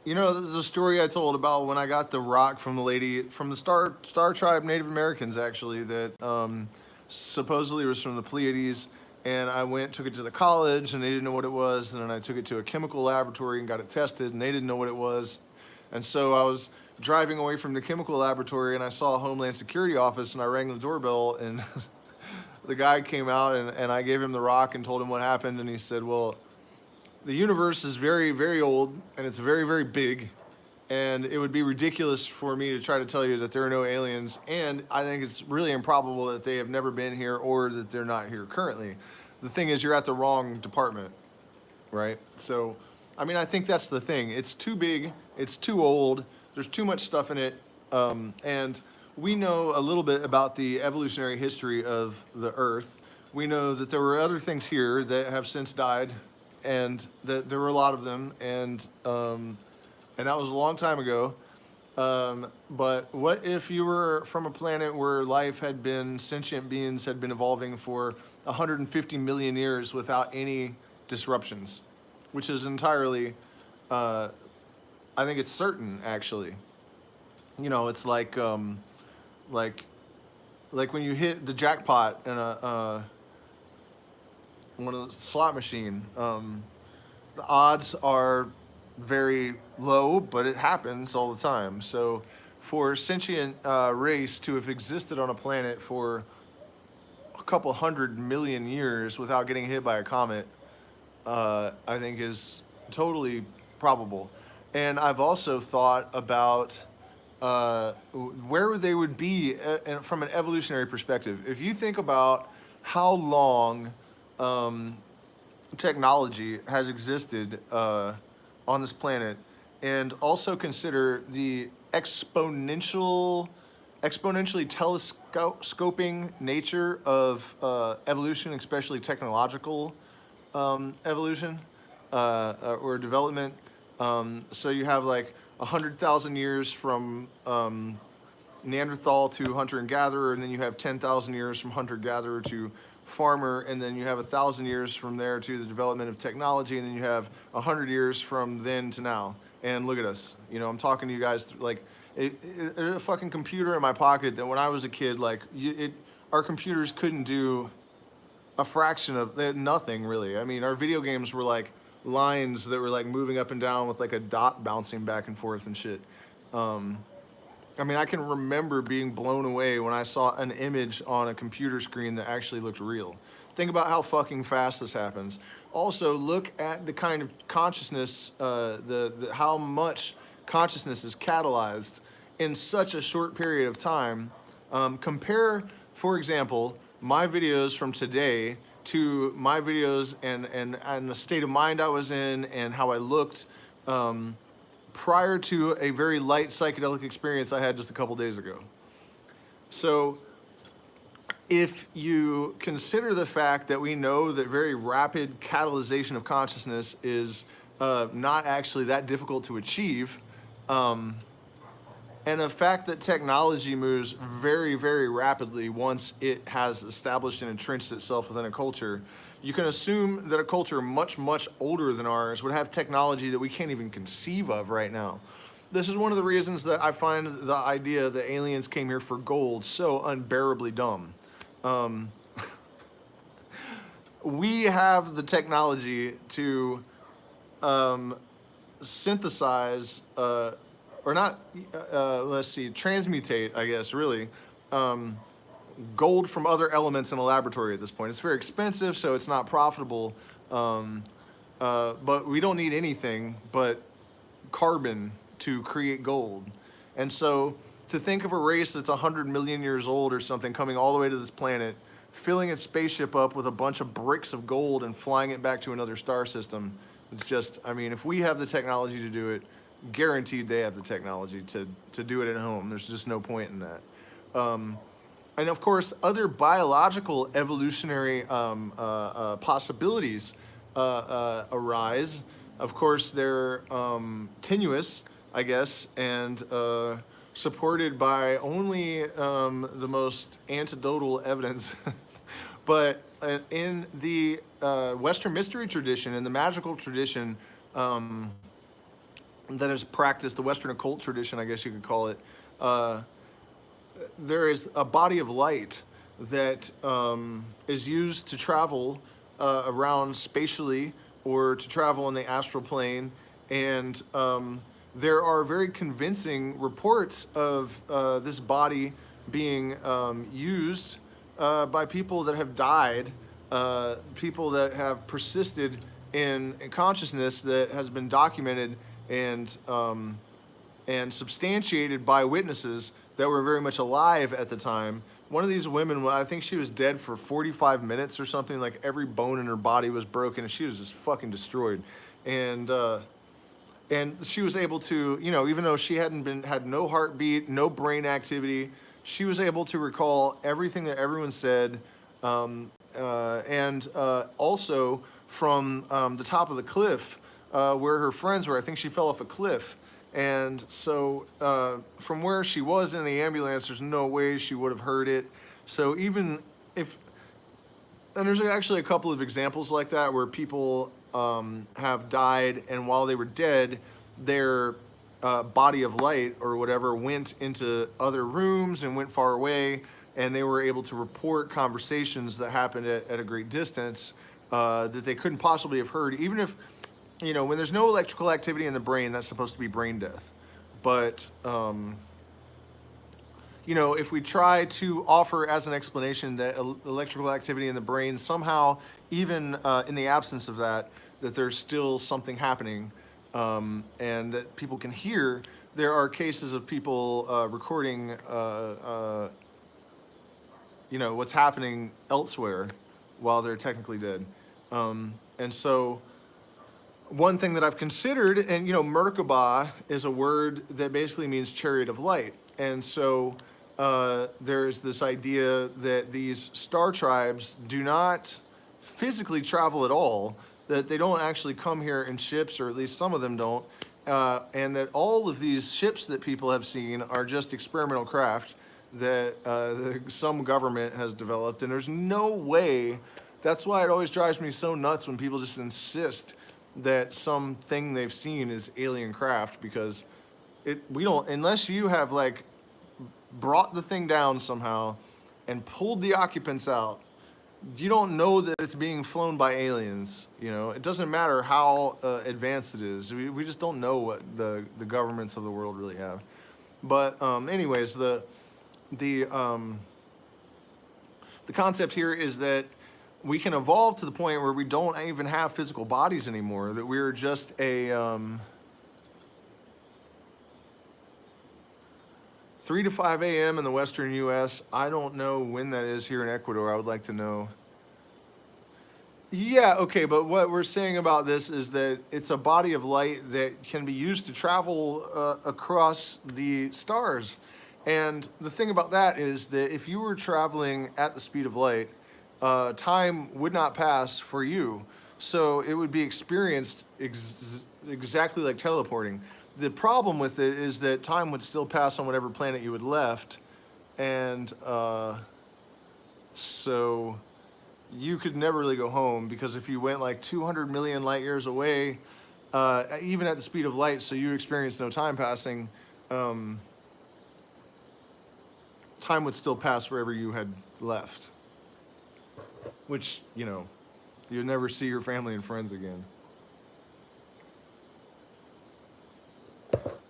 you know, the story I told about when I got the rock from the lady from the Star Tribe Native Americans, actually, that supposedly was from the Pleiades. And I took it to the college, and they didn't know what it was. And then I took it to a chemical laboratory and got it tested, and they didn't know what it was. And so I was driving away from the chemical laboratory, and I saw a Homeland Security office, and I rang the doorbell, and the guy came out, and I gave him the rock and told him what happened. And he said, well, the universe is very, very old, and it's very, very big, and it would be ridiculous for me to try to tell you that there are no aliens, and I think it's really improbable that they have never been here or that they're not here currently. The thing is, you're at the wrong department, right? So, I mean, I think that's the thing. It's too big, it's too old, there's too much stuff in it, and we know a little bit about the evolutionary history of the Earth. We know that there were other things here that have since died, and that there were a lot of them, and that was a long time ago. But what if you were from a planet where life had been, sentient beings had been evolving for 150 million years without any disruptions, which is entirely, uh, I think it's certain actually. You know, it's like like when you hit the jackpot in a one of the slot machine. The odds are very low, but it happens all the time. So, for a sentient race to have existed on a planet for a couple 100 million years without getting hit by a comet, I think is totally probable. And I've also thought about where they would be from an evolutionary perspective. If you think about how long um, technology has existed on this planet, and also consider the exponentially telescoping nature of evolution, especially technological evolution or development. So you have like 100,000 years from Neanderthal to hunter and gatherer, and then you have 10,000 years from hunter gatherer to farmer, and then you have 1,000 years from there to the development of technology, and then you have 100 years from then to now. And look at us. You know, I'm talking to you guys like a fucking computer in my pocket that when I was a kid, like our computers couldn't do a fraction of nothing really. I mean, our video games were like lines that were like moving up and down with like a dot bouncing back and forth and shit. I mean, I can remember being blown away when I saw an image on a computer screen that actually looked real. Think about how fucking fast this happens. Also, look at the kind of consciousness, how much consciousness is catalyzed in such a short period of time. Compare, for example, my videos from today to my videos and the state of mind I was in and how I looked prior to a very light psychedelic experience I had just a couple days ago. So if you consider the fact that we know that very rapid catalyzation of consciousness is not actually that difficult to achieve, and the fact that technology moves very, very rapidly once it has established and entrenched itself within a culture, you can assume that a culture much, much older than ours would have technology that we can't even conceive of right now. This is one of the reasons that I find the idea that aliens came here for gold so unbearably dumb. We have the technology to synthesize, or not, transmutate, I guess, really, gold from other elements in a laboratory at this point. It's very expensive, so it's not profitable, but we don't need anything but carbon to create gold. And so to think of a race that's 100 million years old or something coming all the way to this planet, filling its spaceship up with a bunch of bricks of gold and flying it back to another star system, it's just, I mean, if we have the technology to do it, guaranteed they have the technology to do it at home. There's just no point in that. And of course, other biological evolutionary possibilities arise. Of course, they're tenuous, I guess, and supported by only the most anecdotal evidence. But in the Western mystery tradition, in the magical tradition that is practiced, the Western occult tradition, I guess you could call it, there is a body of light that is used to travel around spatially or to travel in the astral plane. And there are very convincing reports of this body being used by people that have died, people that have persisted in consciousness that has been documented and substantiated by witnesses that were very much alive at the time. One of these women, I think she was dead for 45 minutes or something, like every bone in her body was broken and she was just fucking destroyed. And she was able to, you know, even though she had no heartbeat, no brain activity, she was able to recall everything that everyone said, and also from the top of the cliff where her friends were. I think she fell off a cliff, And so from where she was in the ambulance, there's no way she would have heard it. So even if, and there's actually a couple of examples like that where people have died, and while they were dead, their body of light or whatever went into other rooms and went far away, and they were able to report conversations that happened at a great distance that they couldn't possibly have heard, even if, you know, when there's no electrical activity in the brain, that's supposed to be brain death. But you know, if we try to offer as an explanation that electrical activity in the brain somehow, even in the absence of that, that there's still something happening, and that people can hear, there are cases of people recording, you know, what's happening elsewhere while they're technically dead. And so one thing that I've considered, and you know, Merkaba is a word that basically means chariot of light. And so there's this idea that these star tribes do not physically travel at all, that they don't actually come here in ships, or at least some of them don't, and that all of these ships that people have seen are just experimental craft that some government has developed. And there's no way, that's why it always drives me so nuts when people just insist that something they've seen is alien craft, because we don't, unless you have like brought the thing down somehow and pulled the occupants out, you don't know that it's being flown by aliens. You know, it doesn't matter how advanced it is. We just don't know what the governments of the world really have. But anyways, the concept here is that we can evolve to the point where we don't even have physical bodies anymore, that we're just a 3 to 5 a.m. in the Western U.S. I don't know when that is here in Ecuador. I would like to know. Yeah, okay, but what we're saying about this is that it's a body of light that can be used to travel across the stars. And the thing about that is that if you were traveling at the speed of light, time would not pass for you. So it would be experienced exactly like teleporting. The problem with it is that time would still pass on whatever planet you had left. And so you could never really go home, because if you went like 200 million light years away, even at the speed of light, so you experienced no time passing, time would still pass wherever you had left. Which, you know, you'd never see your family and friends again.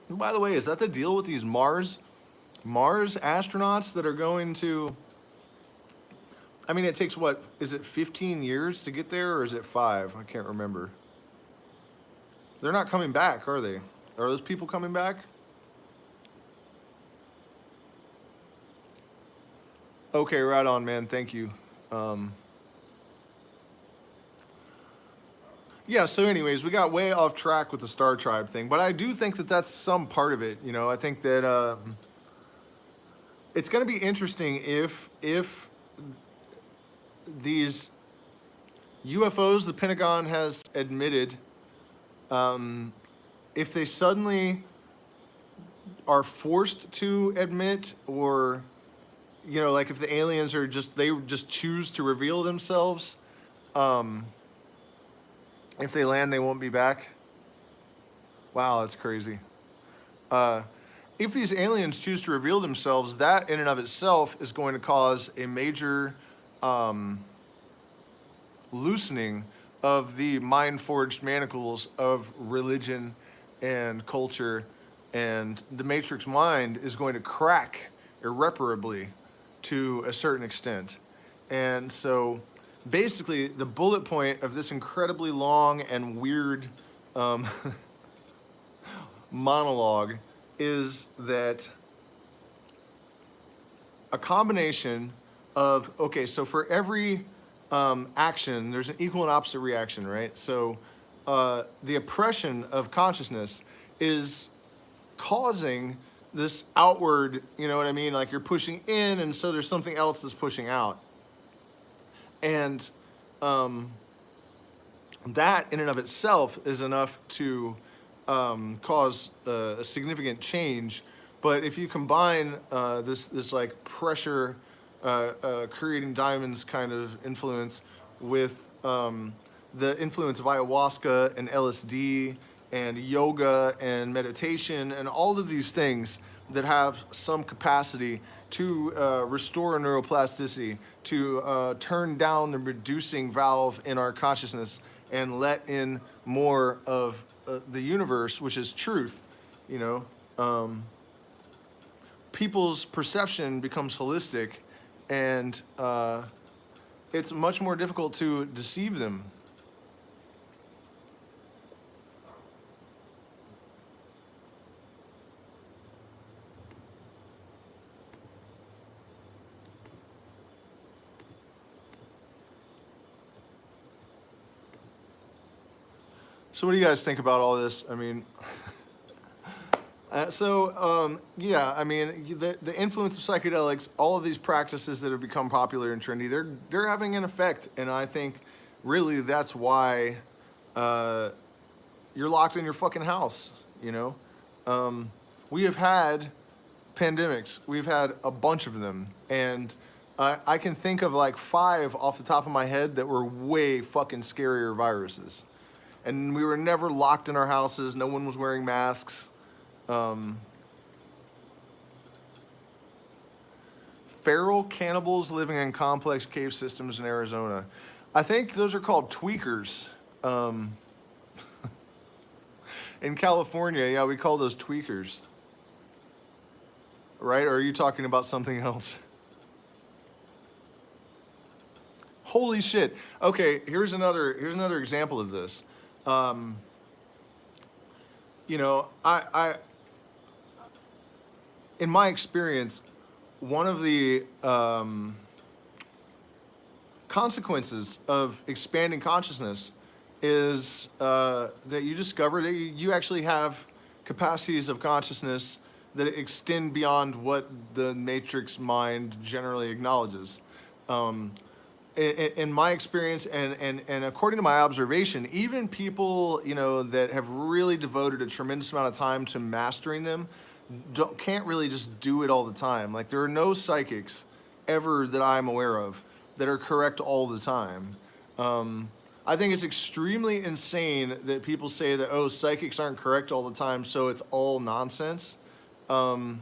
And by the way, is that the deal with these Mars astronauts that are going to, I mean, it takes what, is it 15 years to get there, or is it 5? I can't remember. They're not coming back, are they? Are those people coming back? Okay, right on, man. Thank you. Yeah, so anyways, we got way off track with the Star Tribe thing, but I do think that that's some part of it. You know, I think that it's going to be interesting if these UFOs the Pentagon has admitted, if they suddenly are forced to admit, or, you know, like if the aliens are just, they just choose to reveal themselves, if they land, they won't be back. Wow, that's crazy. If these aliens choose to reveal themselves, that in and of itself is going to cause a major loosening of the mind-forged manacles of religion and culture, and the matrix mind is going to crack irreparably to a certain extent. And so basically, the bullet point of this incredibly long and weird monologue is that a combination of, okay, so for every action, there's an equal and opposite reaction, right? So the oppression of consciousness is causing this outward, you know what I mean? Like you're pushing in, and so there's something else that's pushing out. And that in and of itself is enough to cause a significant change. But if you combine this like pressure creating diamonds kind of influence with the influence of ayahuasca and LSD and yoga and meditation and all of these things that have some capacity to restore neuroplasticity, to turn down the reducing valve in our consciousness and let in more of the universe, which is truth, you know. People's perception becomes holistic, and it's much more difficult to deceive them. So what do you guys think about all this? I mean, yeah, I mean, the influence of psychedelics, all of these practices that have become popular and trendy, they're having an effect, and I think really that's why you're locked in your fucking house. You know, we have had pandemics, we've had a bunch of them, and I can think of like 5 off the top of my head that were way fucking scarier viruses, and we were never locked in our houses. No one was wearing masks. Feral cannibals living in complex cave systems in Arizona. I think those are called tweakers. In California, yeah, we call those tweakers. Right? Or are you talking about something else? Holy shit. Okay, here's another example of this. You know, in my experience, one of the consequences of expanding consciousness is that you discover that you actually have capacities of consciousness that extend beyond what the matrix mind generally acknowledges. In my experience and according to my observation, even people, you know, that have really devoted a tremendous amount of time to mastering them can't really just do it all the time. Like, there are no psychics ever that I'm aware of that are correct all the time. I think it's extremely insane that people say that, oh, psychics aren't correct all the time, so it's all nonsense. No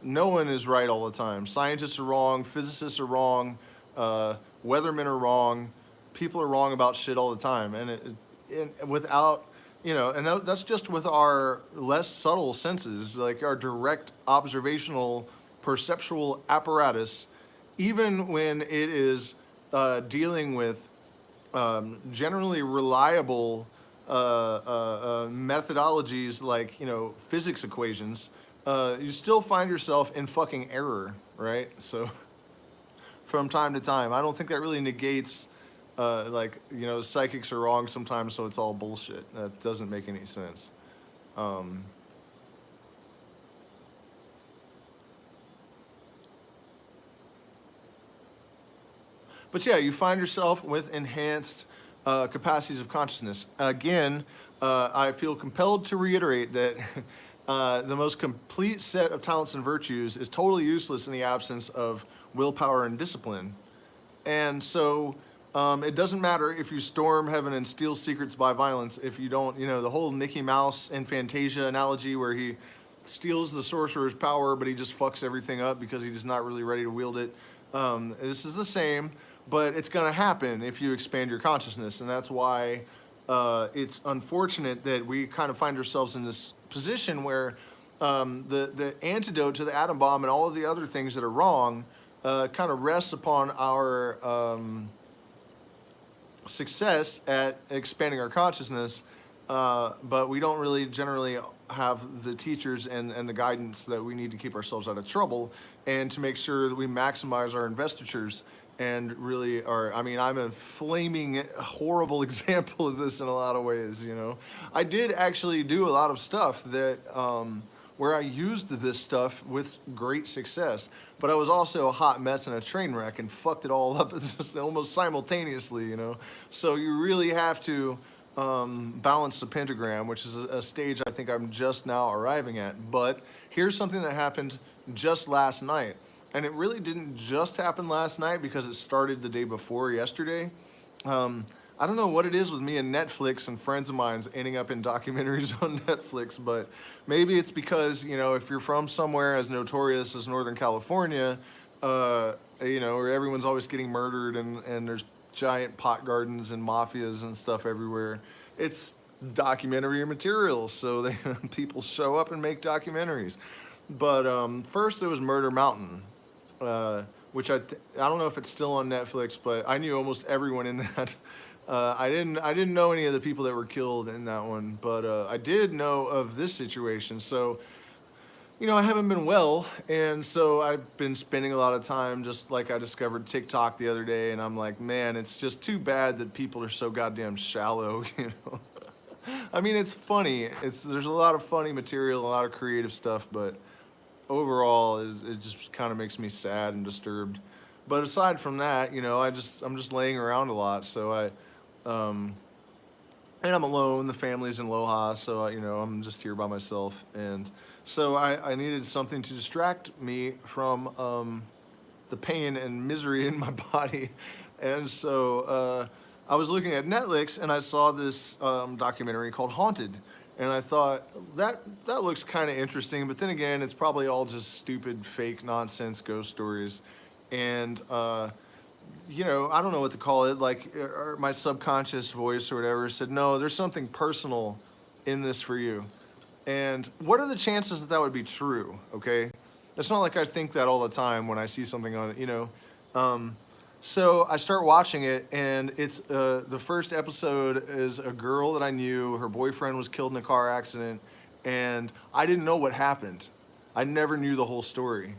one is right all the time. Scientists are wrong, physicists are wrong, weathermen are wrong, people are wrong about shit all the time, and without, you know, and that's just with our less subtle senses, like our direct observational perceptual apparatus, even when it is dealing with generally reliable methodologies like, you know, physics equations, you still find yourself in fucking error, right? So from time to time, I don't think that really negates like, you know, psychics are wrong sometimes, so it's all bullshit. That doesn't make any sense. But yeah, you find yourself with enhanced capacities of consciousness. Again, I feel compelled to reiterate that the most complete set of talents and virtues is totally useless in the absence of willpower and discipline. And so it doesn't matter if you storm heaven and steal secrets by violence if you don't, you know, the whole Mickey Mouse and Fantasia analogy where he steals the sorcerer's power, but he just fucks everything up because he's not really ready to wield it. This is the same, but it's going to happen if you expand your consciousness. And that's why it's unfortunate that we kind of find ourselves in this position where the antidote to the atom bomb and all of the other things that are wrong kind of rests upon our success at expanding our consciousness, but we don't really generally have the teachers and the guidance that we need to keep ourselves out of trouble and to make sure that we maximize our investitures and really are, I mean, I'm a flaming horrible example of this in a lot of ways, you know. I did actually do a lot of stuff that, where I used this stuff with great success, but I was also a hot mess and a train wreck and fucked it all up just almost simultaneously, you know. So you really have to balance the pentagram, which is a stage I think I'm just now arriving at. But here's something that happened just last night. And it really didn't just happen last night because it started the day before yesterday. I don't know what it is with me and Netflix and friends of mine's ending up in documentaries on Netflix, but maybe it's because, you know, if you're from somewhere as notorious as Northern California, you know, where everyone's always getting murdered and there's giant pot gardens and mafias and stuff everywhere, it's documentary materials, so they people show up and make documentaries. But first there was Murder Mountain, which I don't know if it's still on Netflix, but I knew almost everyone in that. I didn't know any of the people that were killed in that one, but I did know of this situation. So, you know, I haven't been well, and so I've been spending a lot of time, just like I discovered TikTok the other day, and I'm like, man, it's just too bad that people are so goddamn shallow, you know. I mean, it's funny. There's a lot of funny material, a lot of creative stuff, but overall, it just kind of makes me sad and disturbed. But aside from that, you know, I'm just laying around a lot, so and I'm alone. The family's in Loja, so you know, I'm just here by myself, and so I needed something to distract me from the pain and misery in my body, and so I was looking at Netflix and I saw this documentary called Haunted, and I thought that looks kind of interesting, but then again, it's probably all just stupid, fake, nonsense ghost stories, and you know, I don't know what to call it, like my subconscious voice or whatever said, no, there's something personal in this for you. And what are the chances that that would be true, okay? It's not like I think that all the time when I see something on it, you know. So I start watching it, and it's the first episode is a girl that I knew. Her boyfriend was killed in a car accident, and I didn't know what happened. I never knew the whole story.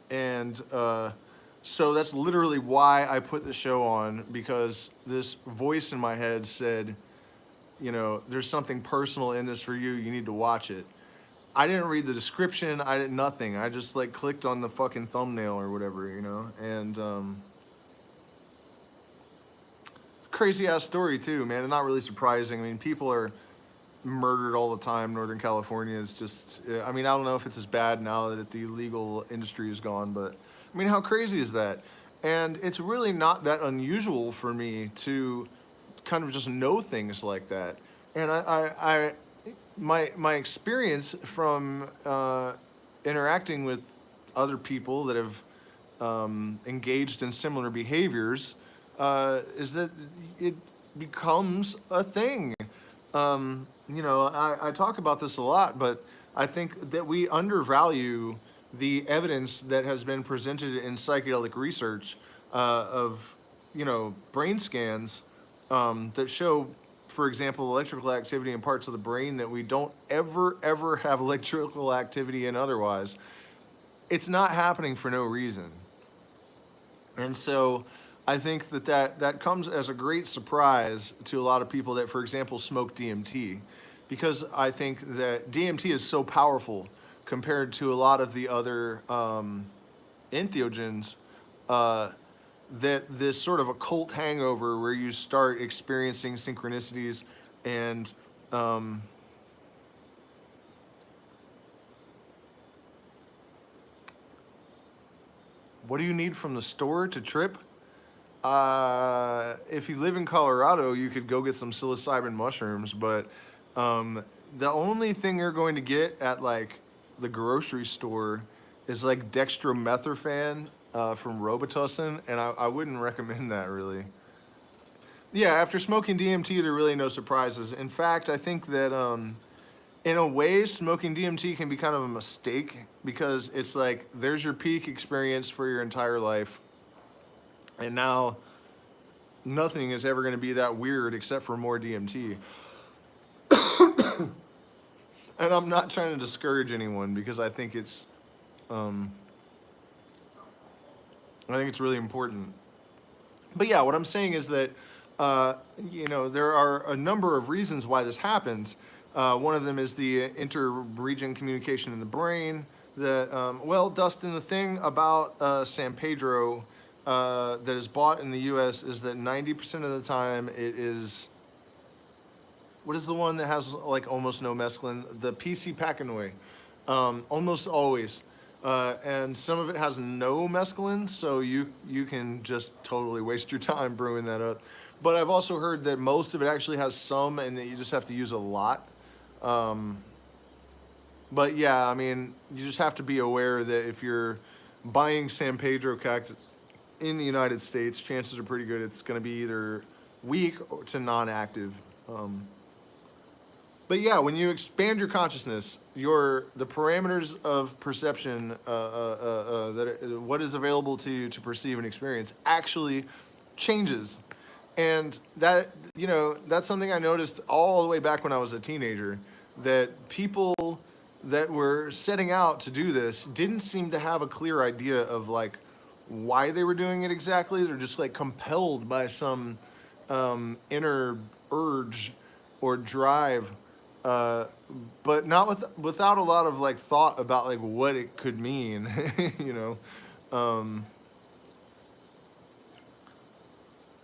And so that's literally why I put the show on, because this voice in my head said, you know, there's something personal in this for you. You need to watch it. I didn't read the description. I did nothing. I just like clicked on the fucking thumbnail or whatever, you know, and crazy ass story too, man. And not really surprising. I mean, people are murdered all the time. Northern California is just, I mean, I don't know if it's as bad now that the illegal industry is gone, but I mean, how crazy is that? And it's really not that unusual for me to kind of just know things like that. And my experience from interacting with other people that have engaged in similar behaviors is that it becomes a thing. You know, I talk about this a lot, but I think that we undervalue the evidence that has been presented in psychedelic research of, you know, brain scans that show, for example, electrical activity in parts of the brain that we don't ever have electrical activity in otherwise. It's not happening for no reason. And so I think that comes as a great surprise to a lot of people that, for example, smoke DMT, because I think that DMT is so powerful compared to a lot of the other entheogens, that this sort of occult hangover where you start experiencing synchronicities and what do you need from the store to trip? If you live in Colorado, you could go get some psilocybin mushrooms, but the only thing you're going to get at like the grocery store is like dextromethorphan from Robitussin, and I wouldn't recommend that really. Yeah, after smoking DMT, there are really no surprises. In fact, I think that in a way, smoking DMT can be kind of a mistake, because it's like there's your peak experience for your entire life, and now nothing is ever going to be that weird except for more DMT. And I'm not trying to discourage anyone, because I think it's really important. But yeah, what I'm saying is that you know, there are a number of reasons why this happens. One of them is the inter-region communication in the brain. That well, Dustin, the thing about San Pedro that is bought in the U.S. is that 90% of the time it is what is the one that has like almost no mescaline? The PC Pacanoy, almost always. And some of it has no mescaline, so you can just totally waste your time brewing that up. But I've also heard that most of it actually has some, and that you just have to use a lot. But yeah, I mean, you just have to be aware that if you're buying San Pedro cactus in the United States, chances are pretty good it's going to be either weak or to non-active. But yeah, when you expand your consciousness, the parameters of perception, what is available to you to perceive and experience, actually changes, and that that's something I noticed all the way back when I was a teenager. That people that were setting out to do this didn't seem to have a clear idea of like why they were doing it exactly. They're just like compelled by some inner urge or drive, but not without a lot of like thought about like what it could mean, you know.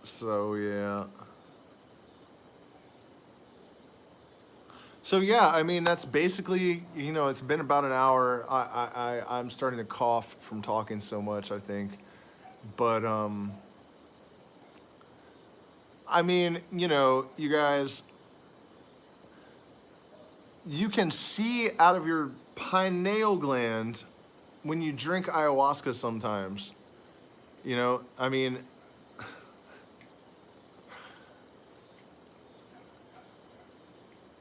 So yeah. So yeah, I mean that's basically, it's been about an hour. I'm starting to cough from talking so much, I think. But I mean, you guys, you can see out of your pineal gland when you drink ayahuasca sometimes. I mean,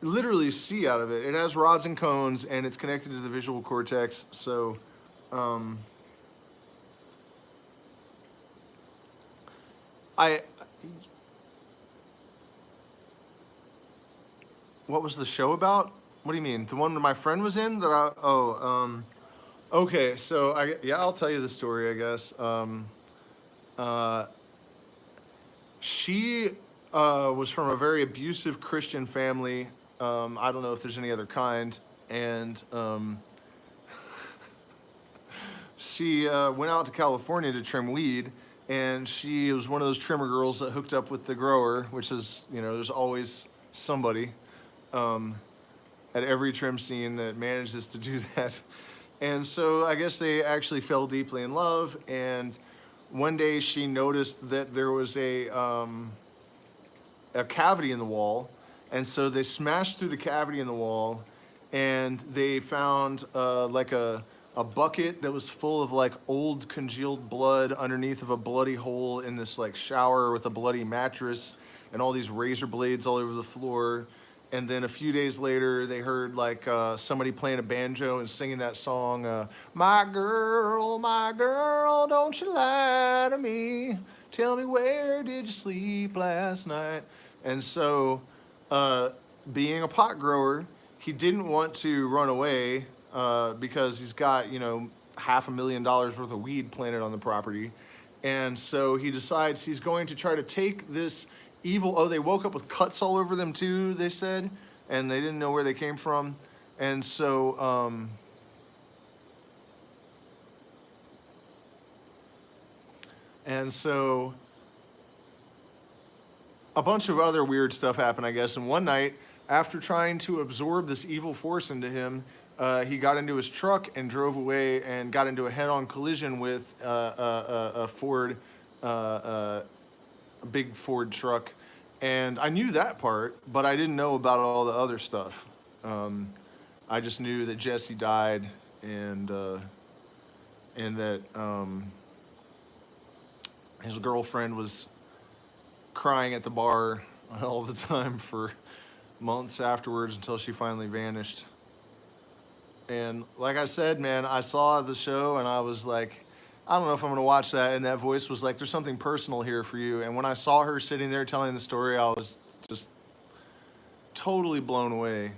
literally see out of it. It has rods and cones, and it's connected to the visual cortex. So, what was the show about? What do you mean? The one that my friend was in? Okay, so I'll tell you the story, I guess. She was from a very abusive Christian family. I don't know if there's any other kind. And she went out to California to trim weed. And she was one of those trimmer girls that hooked up with the grower, which is, there's always somebody at every trim scene that manages to do that. And so I guess they actually fell deeply in love. And one day she noticed that there was a cavity in the wall. And so they smashed through the cavity in the wall, and they found like a bucket that was full of like old congealed blood underneath of a bloody hole in this like shower with a bloody mattress and all these razor blades all over the floor. And then a few days later, they heard like somebody playing a banjo and singing that song, my girl, don't you lie to me. Tell me, where did you sleep last night? And so, being a pot grower, he didn't want to run away because he's got, $500,000 worth of weed planted on the property. And so he decides he's going to try to take this evil, they woke up with cuts all over them too, they said, and they didn't know where they came from. And so, a bunch of other weird stuff happened, I guess. And one night, after trying to absorb this evil force into him, he got into his truck and drove away and got into a head-on collision with a Ford, a big Ford truck. And I knew that part, but I didn't know about all the other stuff. I just knew that Jesse died, and that his girlfriend was crying at the bar all the time for months afterwards until she finally vanished. And like I said, man, I saw the show and I was like, I don't know if I'm gonna watch that. And that voice was like, there's something personal here for you. And when I saw her sitting there telling the story, I was just totally blown away.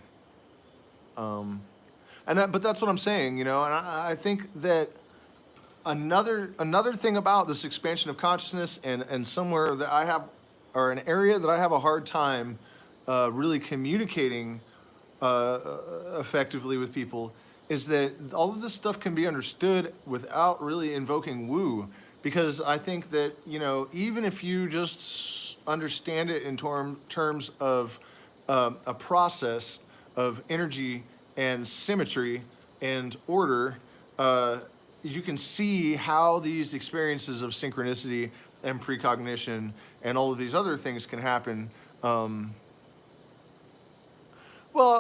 But that's what I'm saying, and I think that another thing about this expansion of consciousness and somewhere that I have, or an area that I have a hard time really communicating effectively with people, is that all of this stuff can be understood without really invoking woo. Because I think that, even if you just understand it in terms of a process of energy and symmetry and order, you can see how these experiences of synchronicity and precognition and all of these other things can happen. Well,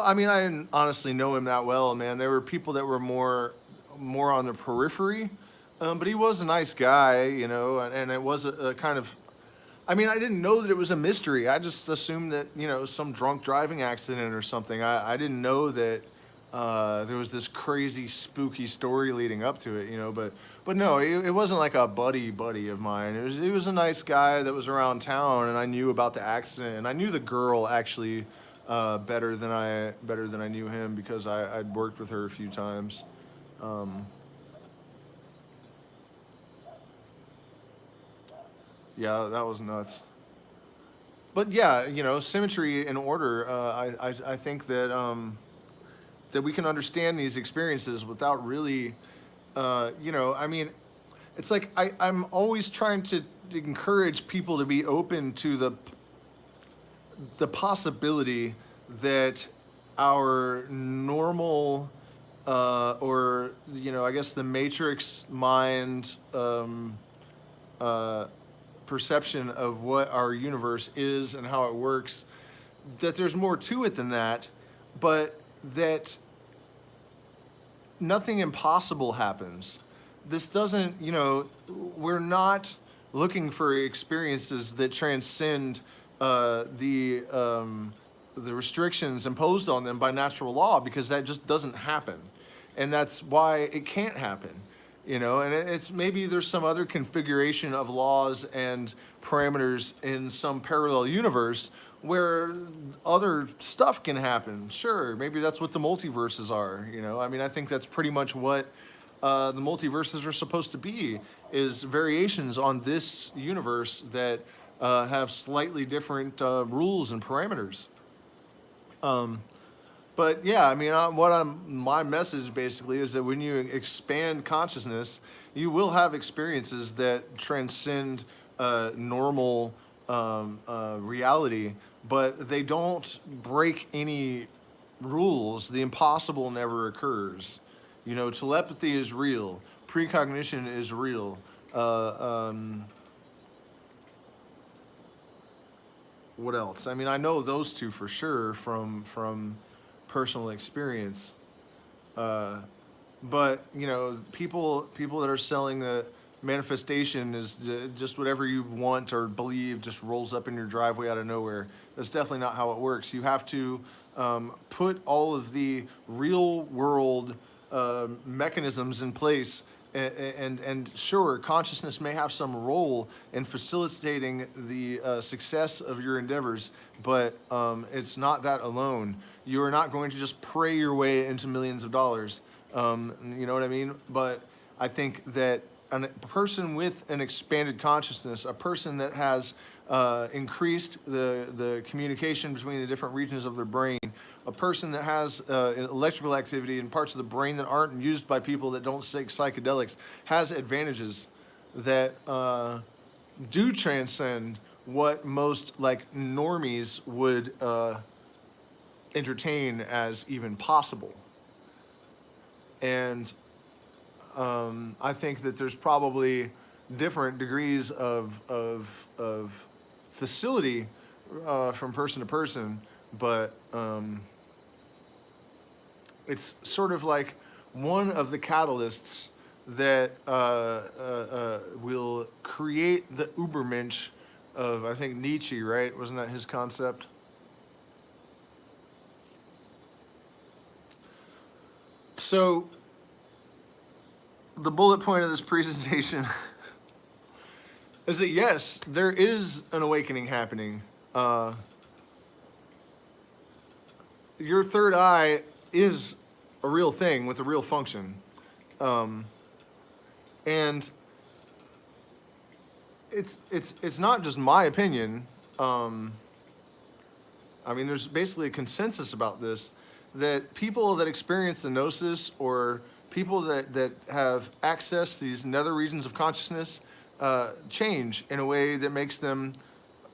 I mean, I didn't honestly know him that well, man. There were people that were more on the periphery, but he was a nice guy, you know, and it was a kind of. I mean, I didn't know that it was a mystery. I just assumed that, you know, some drunk driving accident or something. I didn't know that there was this crazy, spooky story leading up to it, you know. But no, it wasn't like a buddy of mine. It was a nice guy that was around town, and I knew about the accident, and I knew the girl actually better than I knew him because I'd worked with her a few times. Yeah, that was nuts. But yeah, you know, symmetry and order. I think that that we can understand these experiences without really, you know, I mean, it's like I'm always trying to encourage people to be open to the possibility that our normal, or you know, I guess the matrix mind. Uh, Perception of what our universe is and how it works, that there's more to it than that, but that nothing impossible happens. This doesn't, you know, we're not looking for experiences that transcend the restrictions imposed on them by natural law, because that just doesn't happen, and that's why it can't happen. You know, and it's maybe there's some other configuration of laws and parameters in some parallel universe where other stuff can happen. Sure, maybe that's what the multiverses are. You know, I mean, I think that's pretty much what the multiverses are supposed to be, is variations on this universe that have slightly different rules and parameters. But yeah, I mean, my message basically is that when you expand consciousness, you will have experiences that transcend normal reality, but they don't break any rules. The impossible never occurs. You know, telepathy is real. Precognition is real. What else? I mean, I know those two for sure from personal experience. But you know, people that are selling the manifestation is just whatever you want or believe just rolls up in your driveway out of nowhere. That's definitely not how it works. You have to put all of the real world mechanisms in place. And sure, consciousness may have some role in facilitating the success of your endeavors, but it's not that alone. You are not going to just pray your way into millions of dollars. You know what I mean? But I think that a person with an expanded consciousness, a person that has increased the communication between the different regions of their brain, a person that has electrical activity in parts of the brain that aren't used by people that don't take psychedelics, has advantages that do transcend what most like normies would entertain as even possible. And I think that there's probably different degrees of facility from person to person, but it's sort of like one of the catalysts that will create the Übermensch of, I think, Nietzsche, right? Wasn't that his concept? So the bullet point of this presentation is that yes, there is an awakening happening. Your third eye is a real thing with a real function. And it's not just my opinion. I mean, there's basically a consensus about this, that people that experience the gnosis, or people that have access to these nether regions of consciousness, change in a way that makes them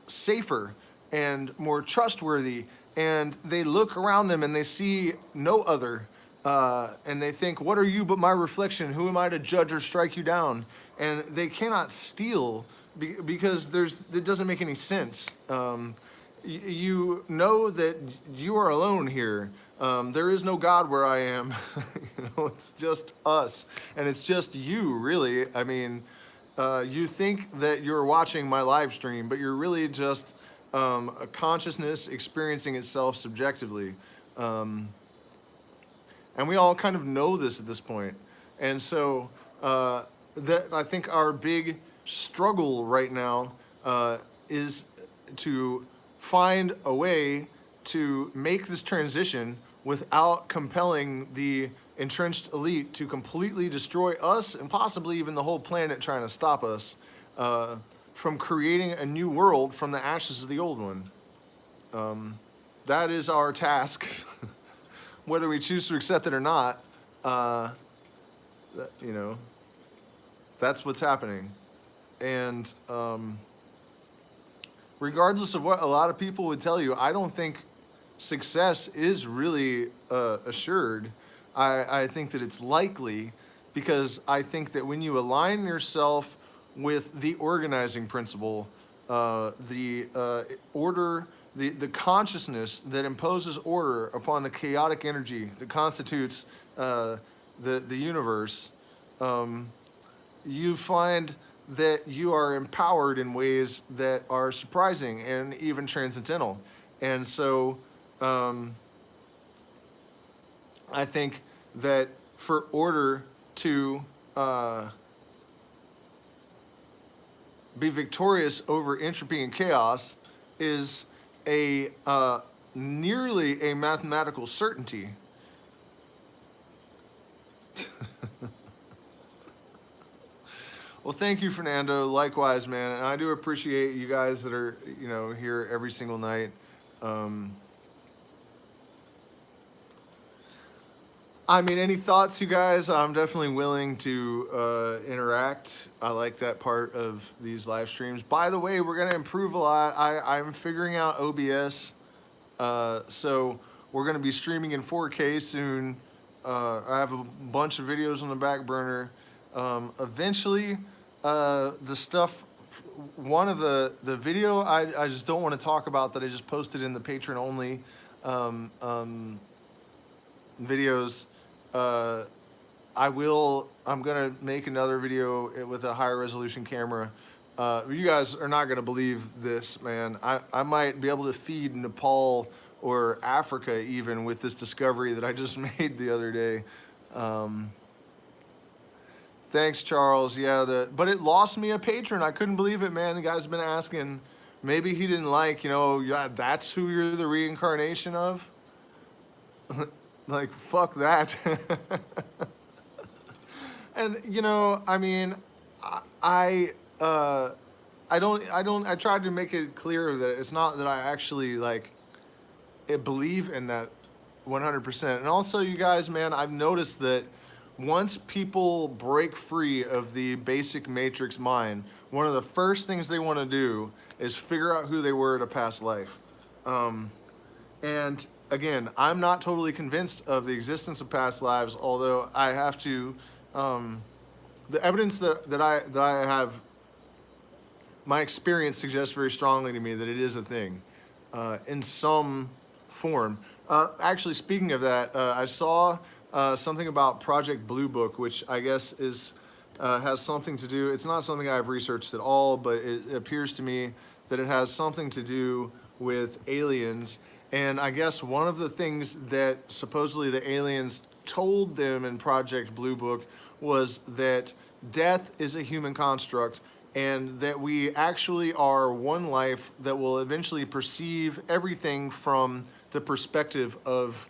safer and more trustworthy and they look around them and they see no other, and they think, what are you but my reflection? Who am I to judge or strike you down? And they cannot steal because it doesn't make any sense. You know that you are alone here. There is no God where I am. It's just us, and it's just you, really. I mean, you think that you're watching my live stream, but you're really just a consciousness experiencing itself subjectively. And we all kind of know this at this point. And so that I think our big struggle right now is to find a way to make this transition without compelling the entrenched elite to completely destroy us and possibly even the whole planet trying to stop us from creating a new world from the ashes of the old one. That is our task, whether we choose to accept it or not. That's what's happening. And regardless of what a lot of people would tell you, I don't think success is really assured. I think that it's likely, because I think that when you align yourself with the organizing principle, the order, the consciousness that imposes order upon the chaotic energy that constitutes the universe, you find that you are empowered in ways that are surprising and even transcendental. And so I think that for order to be victorious over entropy and chaos is a nearly a mathematical certainty. Well, thank you, Fernando. Likewise, man. And I do appreciate you guys that are, here every single night. I mean, any thoughts, you guys? I'm definitely willing to interact. I like that part of these live streams. By the way, we're going to improve a lot. I'm figuring out OBS. So we're going to be streaming in 4K soon. I have a bunch of videos on the back burner. Eventually, the stuff, one of the video I just don't want to talk about that I just posted in the patron only videos, I'm gonna make another video with a higher resolution camera. You guys are not gonna believe this, man. I might be able to feed Nepal or Africa even with this discovery that I just made the other day. Thanks, Charles. Yeah, but it lost me a patron. I couldn't believe it, man. The guy's been asking. Maybe he didn't like, yeah, that's who you're the reincarnation of. Like, fuck that. And I mean, I tried to make it clear that it's not that I actually believe in that 100%. And also, you guys, man, I've noticed that once people break free of the basic matrix mind, one of the first things they want to do is figure out who they were in a past life. And again, I'm not totally convinced of the existence of past lives, although I have to, the evidence that I have, my experience suggests very strongly to me that it is a thing, in some form. Actually, speaking of that, I saw something about Project Blue Book, which I guess has something to do, it's not something I've researched at all, but it appears to me that it has something to do with aliens. And I guess one of the things that supposedly the aliens told them in Project Blue Book was that death is a human construct, and that we actually are one life that will eventually perceive everything from the perspective of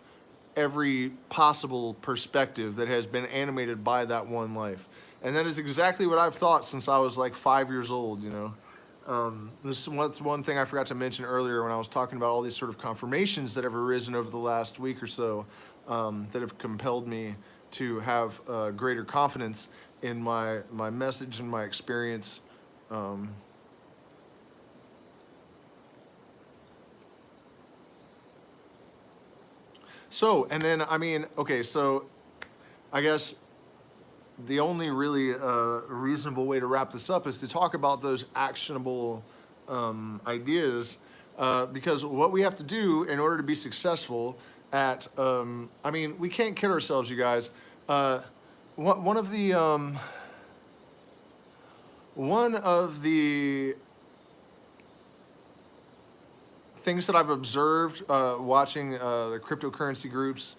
every possible perspective that has been animated by that one life. And that is exactly what I've thought since I was like 5 years old, This is one thing I forgot to mention earlier when I was talking about all these sort of confirmations that have arisen over the last week or so, that have compelled me to have greater confidence in my message and my experience. So, and then, I mean, okay, so I guess the only really reasonable way to wrap this up is to talk about those actionable ideas, because what we have to do in order to be successful at, I mean, we can't kid ourselves, you guys. One of the one of the things that I've observed watching the cryptocurrency groups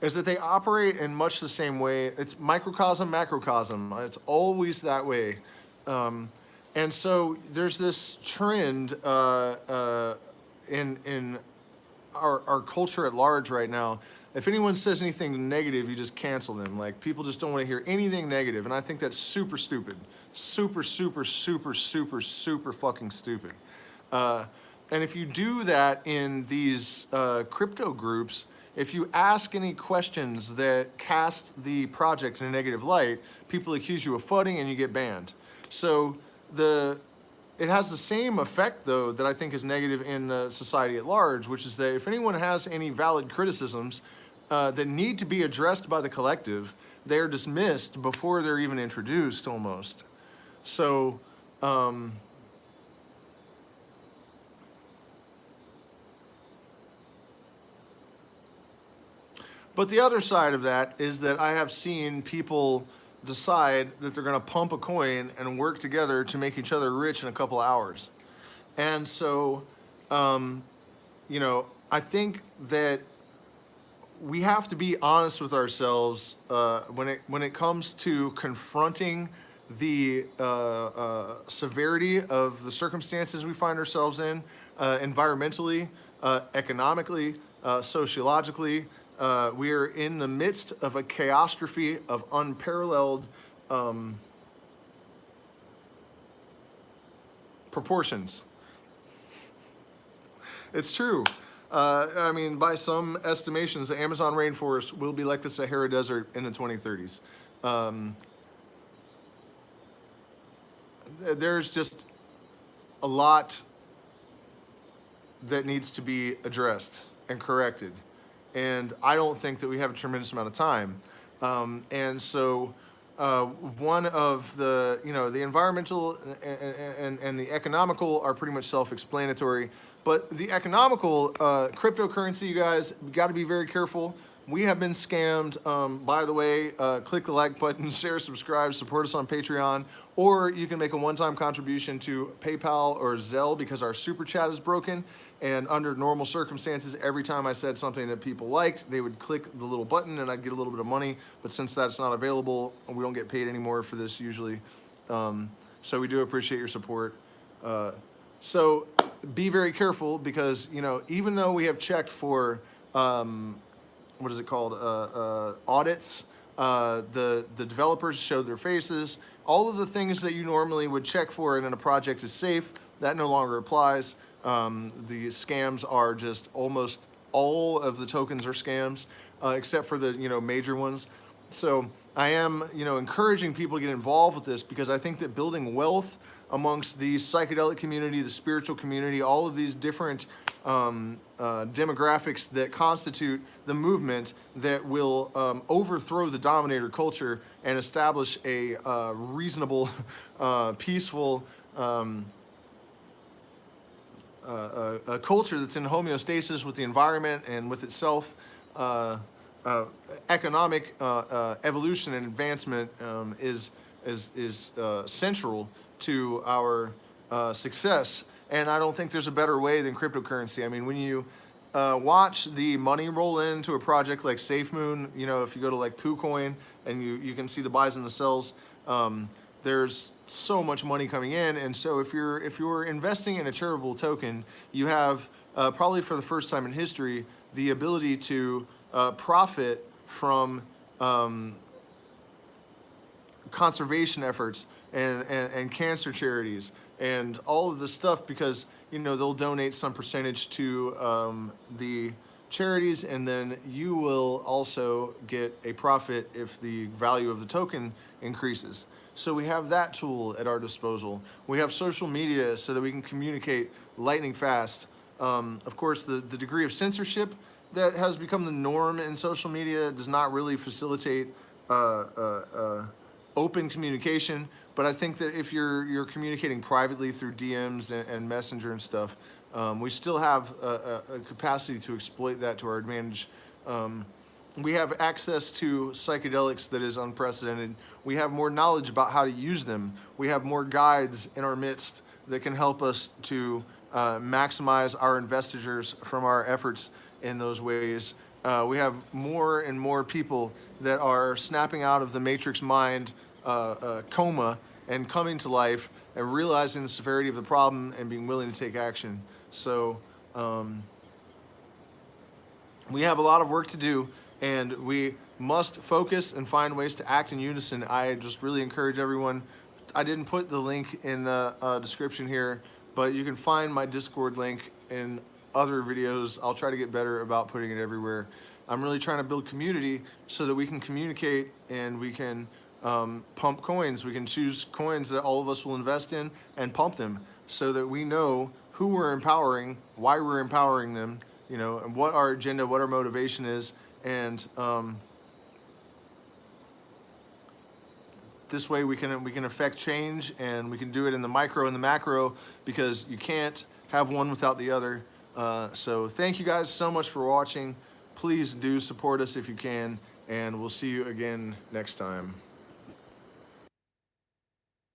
is that they operate in much the same way. It's microcosm, macrocosm. It's always that way. And so there's this trend in our culture at large right now. If anyone says anything negative, you just cancel them. Like, people just don't want to hear anything negative, and I think that's super stupid. Super, super, super, super, super fucking stupid. And if you do that in these crypto groups, if you ask any questions that cast the project in a negative light, people accuse you of fudding and you get banned. So it has the same effect, though, that I think is negative in society at large, which is that if anyone has any valid criticisms that need to be addressed by the collective, they are dismissed before they're even introduced, almost. So, but the other side of that is that I have seen people decide that they're going to pump a coin and work together to make each other rich in a couple hours. And so, you know, I think that we have to be honest with ourselves when it comes to confronting the severity of the circumstances we find ourselves in, environmentally, economically, sociologically. We are in the midst of a chaostrophe of unparalleled proportions. It's true. I mean, by some estimations, the Amazon rainforest will be like the Sahara Desert in the 2030s. There's just a lot that needs to be addressed and corrected. And I don't think that we have a tremendous amount of time. And so one of the, you know, the environmental and the economical are pretty much self-explanatory. But the economical cryptocurrency, you guys, got to be very careful. We have been scammed. By the way, click the like button, share, subscribe, support us on Patreon, or you can make a one-time contribution to PayPal or Zelle because our super chat is broken. And under normal circumstances, every time I said something that people liked, they would click the little button and I'd get a little bit of money. But since that's not available, we don't get paid anymore for this usually. So we do appreciate your support. So be very careful because, you know, even though we have checked for, what is it called, audits, the developers showed their faces, all of the things that you normally would check for and then a project is safe, that no longer applies. The scams are just almost all of the tokens are scams, except for the, you know, major ones. So I am, you know, encouraging people to get involved with this because I think that building wealth amongst the psychedelic community, the spiritual community, all of these different demographics that constitute the movement that will overthrow the dominator culture and establish a reasonable, peaceful, a culture that's in homeostasis with the environment and with itself. Economic evolution and advancement is central to our success. And I don't think there's a better way than cryptocurrency. I mean, when you watch the money roll into a project like SafeMoon, you know, if you go to like PooCoin and you can see the buys and the sells, there's so much money coming in. And so if you're investing in a charitable token, you have probably for the first time in history the ability to profit from conservation efforts and cancer charities and all of this stuff because, you know, they'll donate some percentage to the charities and then you will also get a profit if the value of the token increases. So we have that tool at our disposal. We have social media so that we can communicate lightning fast. Of course, the degree of censorship that has become the norm in social media does not really facilitate open communication. But I think that if you're communicating privately through DMs and Messenger and stuff, we still have a capacity to exploit that to our advantage. We have access to psychedelics that is unprecedented. We have more knowledge about how to use them. We have more guides in our midst that can help us to maximize our investitures from our efforts in those ways. We have more and more people that are snapping out of the matrix mind coma and coming to life and realizing the severity of the problem and being willing to take action. So we have a lot of work to do, and we must focus and find ways to act in unison. I just really encourage everyone. I didn't put the link in the description here, but you can find my Discord link in other videos. I'll try to get better about putting it everywhere. I'm really trying to build community so that we can communicate and we can pump coins. We can choose coins that all of us will invest in and pump them so that we know who we're empowering, why we're empowering them, you know, and what our agenda, what our motivation is. And this way we can affect change, and we can do it in the micro and the macro, because you can't have one without the other. So thank you guys so much for watching. Please do support us if you can, and we'll see you again next time.